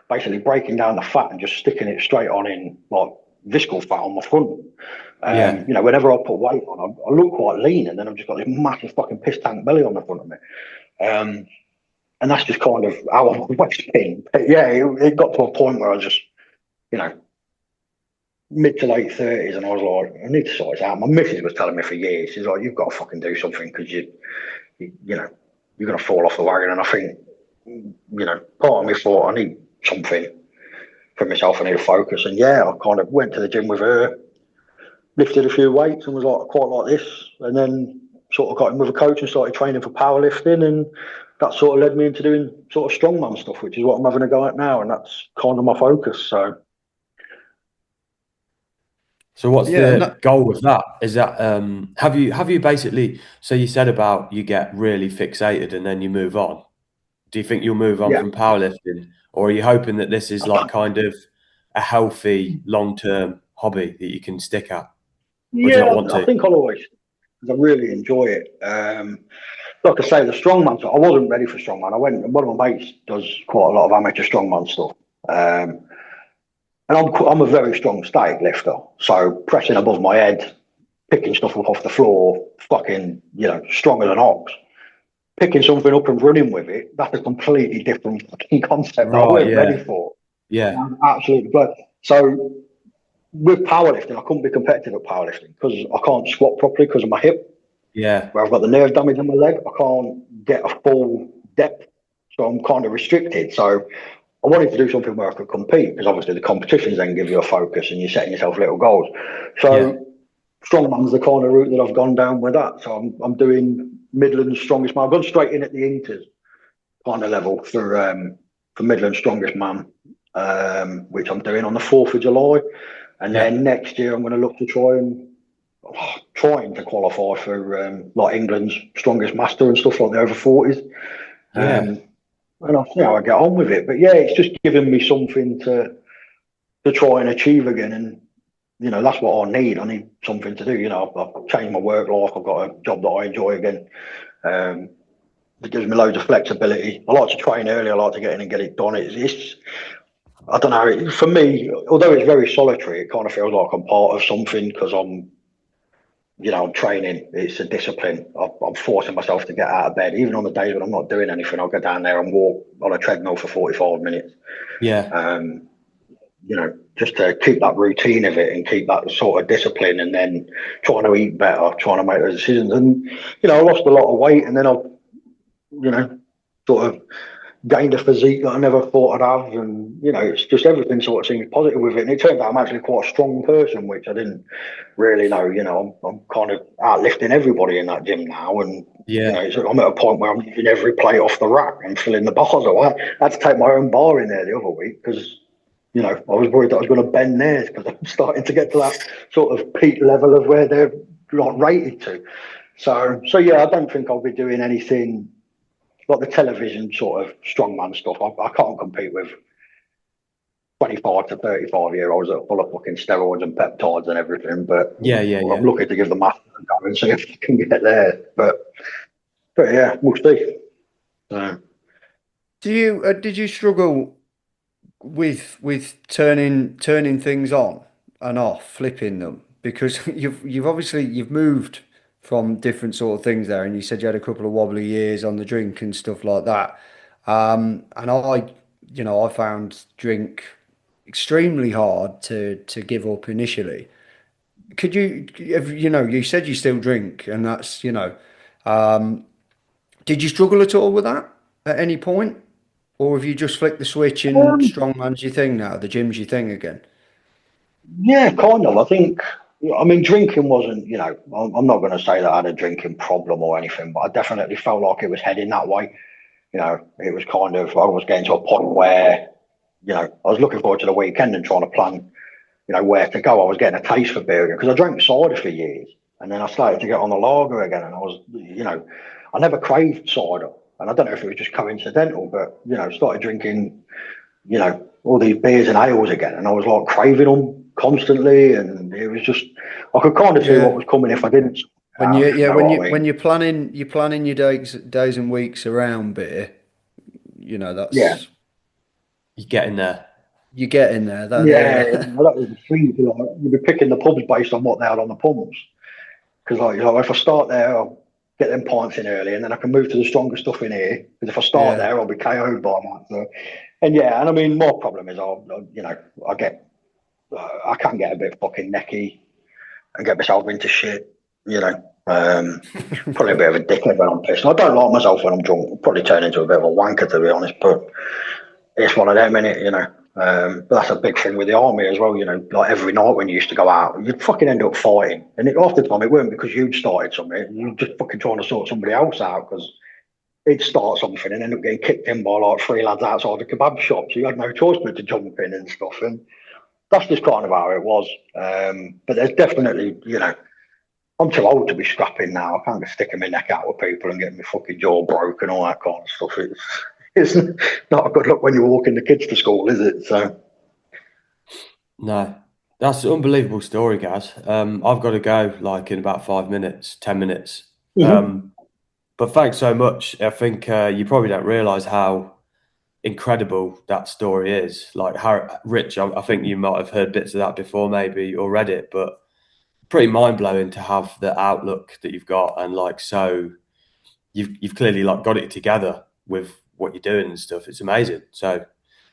basically breaking down the fat and just sticking it straight on in like visceral fat on my front. Yeah. Whenever I put weight on, I look quite lean, and then I've just got this massive fucking piss tank belly on the front of me. And that's just kind of how I've always been. But yeah, it got to a point where I was just, you know, mid to late 30s, and I was like, I need to sort this out. My missus was telling me for years, she's like, you've got to fucking do something because you're going to fall off the wagon. And I think, part of me thought I need something for myself. I need to focus. And yeah, I kind of went to the gym with her, lifted a few weights, and was like, quite like this. And then sort of got in with a coach and started training for powerlifting. And that sort of led me into doing sort of strongman stuff, which is what I'm having a go at now. And that's kind of my focus. So, So what's Yeah, and the that, goal with that? Is that have you basically, so you said about you get really fixated and then you move on. Do you think you'll move on yeah. from powerlifting, or are you hoping that this is like kind of a healthy long-term hobby that you can stick at, or do you Yeah, not want I to? think I'll always, because I really enjoy it. Like I say, the strongman, I wasn't ready for strongman. One of my mates does quite a lot of amateur strongman stuff. And I'm a very strong static lifter. So pressing above my head, picking stuff up off the floor, fucking, stronger than ox. Picking something up and running with it, that's a completely different fucking concept that I Right, weren't ready yeah, for. yeah, Absolutely. But so with powerlifting, I couldn't be competitive at powerlifting because I can't squat properly because of my hip, yeah, where I've got the nerve damage in my leg. I can't get a full depth, so I'm kind of restricted. So I wanted to do something where I could compete because obviously the competitions then give you a focus and you're setting yourself little goals. yeah, So strongman's the kind of route that I've gone down with that. So I'm doing Midland's strongest man. I've gone straight in at the Inters kind of level for Midland's strongest man, which I'm doing on the 4th of July. And yeah, then next year I'm going to look to trying to qualify for like England's strongest master and stuff like the over 40s. yeah, Um, and I'll see how I get on with it. But yeah, it's just giving me something to try and achieve again. And that's what I need. I need something to do. I've changed my work life. I've got a job that I enjoy again. Um, it gives me loads of flexibility. I like to train early. I like to get in and get it done. It's I don't know. For me, although it's very solitary, it kind of feels like I'm part of something because I'm training. It's a discipline. I'm forcing myself to get out of bed. Even on the days when I'm not doing anything, I'll go down there and walk on a treadmill for 45 minutes. yeah, Um, just to keep that routine of it and keep that sort of discipline, and then trying to eat better, trying to make those decisions. And I lost a lot of weight, and then I've sort of gained a physique that I never thought I'd have, and it's just everything sort of seems positive with it. And it turns out I'm actually quite a strong person, which I didn't really know. I'm kind of outlifting everybody in that gym now, and yeah, I'm at a point where I'm using every plate off the rack and filling the bars away. I had to take my own bar in there the other week because I was worried that I was going to bend theirs because I'm starting to get to that sort of peak level of where they're not rated to. So yeah, I don't think I'll be doing anything like the television sort of strongman stuff. I can't compete with 25 to 35-year-olds that are full of fucking steroids and peptides and everything. But Yeah, yeah, I'm yeah. looking to give the master a go and see if I can get there. But yeah, we'll see. So, Do you did you struggle with turning things on and off, flipping them? Because you've obviously you've moved from different sort of things there, and you said you had a couple of wobbly years on the drink and stuff like that. And I found drink extremely hard to give up initially. Could you, you said you still drink, and that's, did you struggle at all with that at any point? Or have you just flicked the switch and um, strongman's your thing now, the gym's your thing again? yeah, kind of. I think, I mean, drinking wasn't, I'm not going to say that I had a drinking problem or anything, but I definitely felt like it was heading that way. It was kind of, I was getting to a point where, I was looking forward to the weekend and trying to plan, where to go. I was getting a taste for beer again because I drank cider for years. And then I started to get on the lager again. And I never craved cider. And I don't know if it was just coincidental, but, started drinking, all these beers and ales again. And I was like craving them constantly. And it was just, I could kind of see what Yeah. was coming if I didn't. When you If you yeah, know what I when mean. you're planning your days and weeks around beer, Yeah. that's You get in there. you get in there. That Yeah, yeah. well, that was the thing. Like, you'd be picking the pubs based on what they had on the pumps. Because if I start there, I'll get them pints in early, and then I can move to the stronger stuff in here. Because if I start Yeah. there, I'll be KO'd by that. So, and yeah, and I mean, my problem is, I get, I can get a bit fucking necky and get myself into shit. You know, probably a bit of a dickhead when I'm pissed. I don't like myself when I'm drunk. I'll probably turn into a bit of a wanker, to be honest. But it's one of them, innit? But that's a big thing with the army as well. Like every night when you used to go out, you'd fucking end up fighting. And half the time it weren't because you'd started something. You're just fucking trying to sort somebody else out because he'd start something and end up getting kicked in by like three lads outside the kebab shop. So you had no choice but to jump in and stuff. And that's just kind of how it was. But there's definitely, I'm too old to be scrapping now. I can't be sticking my neck out with people and getting my fucking jaw broken, all that kind of stuff. It's not a good look when you're walking the kids to school, is it? So, No, that's an unbelievable story, Gaz. I've got to go like in about 5 minutes, 10 minutes. mhm. But thanks so much. I think you probably don't realise how incredible that story is. Like how Rich, I think you might have heard bits of that before, maybe or read it, but pretty mind blowing to have the outlook that you've got and like so you've clearly like got it together with what you're doing and stuff. It's amazing. So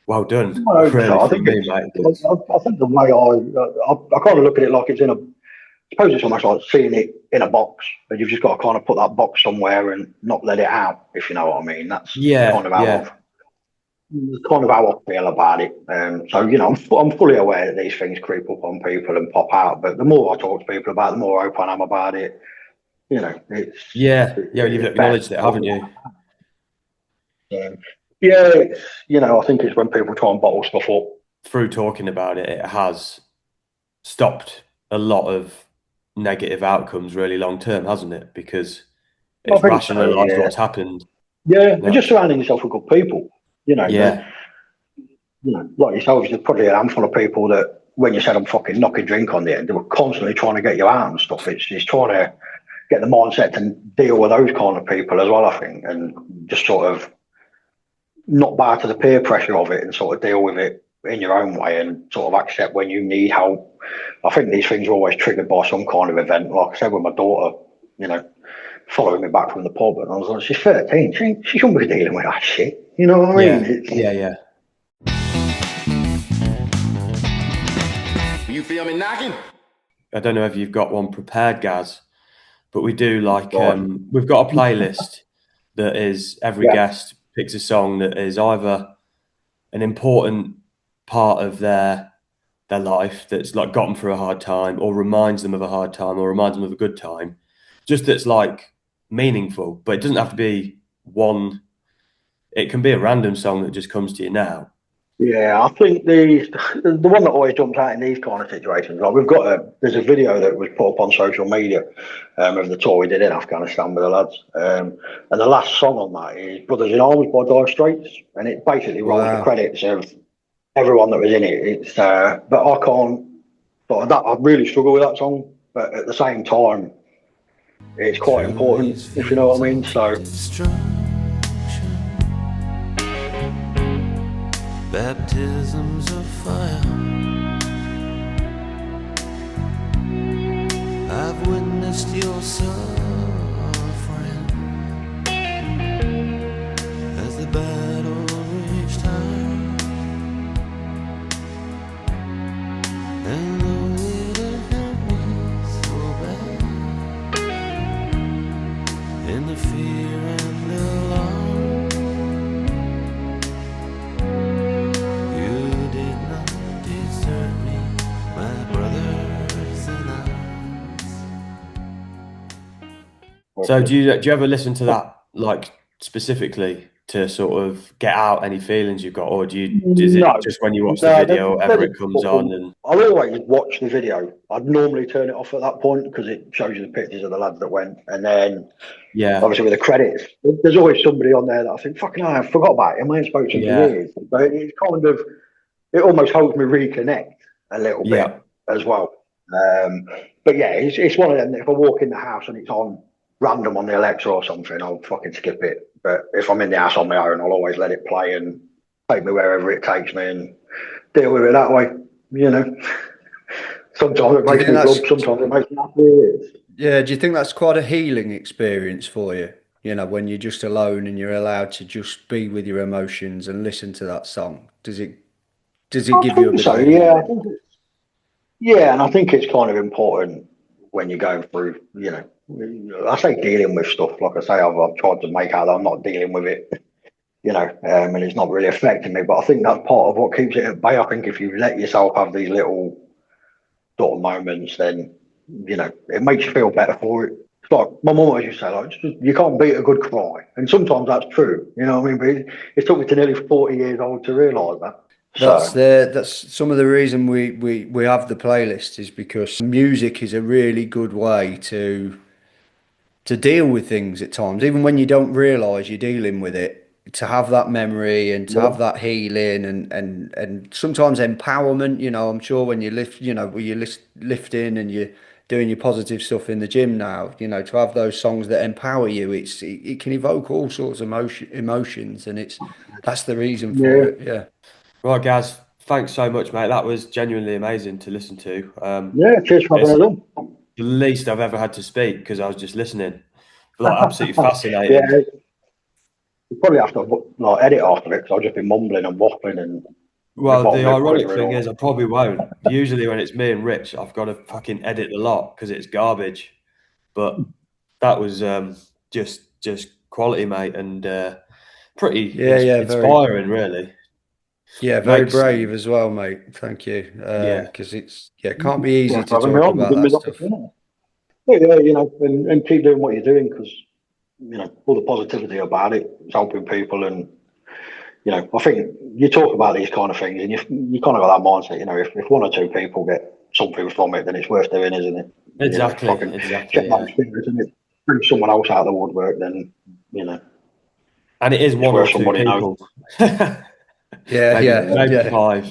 well done, I hope really so. I from think me, it's. mate. I think the way I kind of look at it like it's in a. I suppose it's almost like seeing it in a box, and you've just got to kind of put that box somewhere and not let it out, if you know what I mean. That's kind Yeah, of how yeah, I've kind of how I feel about it. So I'm fully aware that these things creep up on people and pop out. But the more I talk to people about it, the more open I am about it. yeah. You've It's better. acknowledged it, haven't you? Um, yeah, I think it's when people try and bottle stuff up. Through talking about it, it has stopped a lot of negative outcomes really long term, hasn't it? Because I it's think so. rationalized Yeah, what's happened. yeah, and just That's surrounding yourself with good people. You know, the, yeah, like yourselves, there's probably a handful of people that when you said I'm fucking knocking drink on the end, they were constantly trying to get you out and stuff. It's trying to get the mindset to deal with those kind of people as well, I think, and just sort of not bow to the peer pressure of it and sort of deal with it in your own way and sort of accept when you need help. I think these things are always triggered by some kind of event. Like I said with my daughter, you know, following me back from the pub, and I was like, she's 13, she shouldn't be dealing with that shit. You know what I mean? yeah, It's yeah. You feel me knocking? I don't know if you've got one prepared, Gaz, but we do like God. we've got a playlist that is every Yeah. guest picks a song that is either an important part of their life that's like got them through a hard time or reminds them of a hard time or reminds them of a good time. Just that's like meaningful, but it doesn't have to be one. It can be a random song that just comes to you now. Yeah, I think the one that always jumps out in these kind of situations, like there's a video that was put up on social media of the tour we did in Afghanistan with the lads, and the last song on that is "Brothers in Arms" by Dire Straits, and it basically rolls the Wow. credits of everyone that was in it. It's but I can't, but that I really struggle with that song, but at the same time, it's quite Through important these if you know fields what I mean. of So destruction, baptisms of fire, I've witnessed your suffering as the battle reached high, and though it hurt me so bad, in the fear and alarm, you did not desert me, my brothers in arms. So do you ever listen to that like specifically to sort of get out any feelings you've got, or is it no, just when you watch the no, video, whenever it comes on and I'll always watch the video. I'd normally turn it off at that point because it shows you the pictures of the lads that went, and then yeah, obviously with the credits, there's always somebody on there that I think, fucking hell, I forgot about him. I ain't spoken to him for yeah, years. But it's kind of, it almost helps me reconnect a little yeah, bit as well. Um, but yeah, it's one of them that if I walk in the house and it's on random on the Alexa or something, I'll fucking skip it. But if I'm in the house on my own, I'll always let it play and take me wherever it takes me and deal with it that way. You know, sometimes it Do you makes think me that's glum, sometimes it makes me happy. Yeah, do you think that's quite a healing experience for you? You know, when you're just alone and you're allowed to just be with your emotions and listen to that song. Does it I give you a think bit of so. a Yeah, healing? yeah, and I think it's kind of important when you're going through. I say dealing with stuff. Like I say, I've tried to make out that I'm not dealing with it. And it's not really affecting me. But I think that's part of what keeps it at bay. I think if you let yourself have these little sort of moments, then it makes you feel better for it. It's like my mum always used to say, like, you can't beat a good cry, and sometimes that's true. You know what I mean? But it took me to nearly 40 years old to realise that. So That's some of the reason we have the playlist is because music is a really good way to deal with things at times, even when you don't realize you're dealing with it, to have that memory and to yeah, have that healing and sometimes empowerment. I'm sure when you lift, when you're lifting and you're doing your positive stuff in the gym now, to have those songs that empower you, it can evoke all sorts of emotions, and that's the reason for yeah, it. Yeah. right, Gaz. Thanks so much, mate. That was genuinely amazing to listen to. yeah. Cheers for It's having us on. the least I've ever had to speak because I was just listening. Like absolutely Yeah, fascinating. you probably have to like edit after it because I'll just be mumbling and waffling and the Well, bottom the lip ironic quivering thing all. is, I probably won't. Usually, when it's me and Rich, I've got to fucking edit the lot because it's garbage. But that was just quality, mate, and pretty Yeah, yeah, inspiring, really. very Makes brave as well, mate. Thank you. yeah, Because it can't be easy Yeah, to for having me talk on, about giving me that the stuff. opportunity. Yeah, and keep doing what you're doing because all the positivity about it, it's helping people, and I think you talk about these kind of things, and you kind of got that mindset. If one or two people get something from it, then it's worth doing, isn't it? exactly, Fucking exactly, check those yeah. fingers, and it brings someone else out of the woodwork, then you know And it is it's one or worth two somebody knowing. people, Yeah, maybe yeah, Yeah. maybe yeah. five.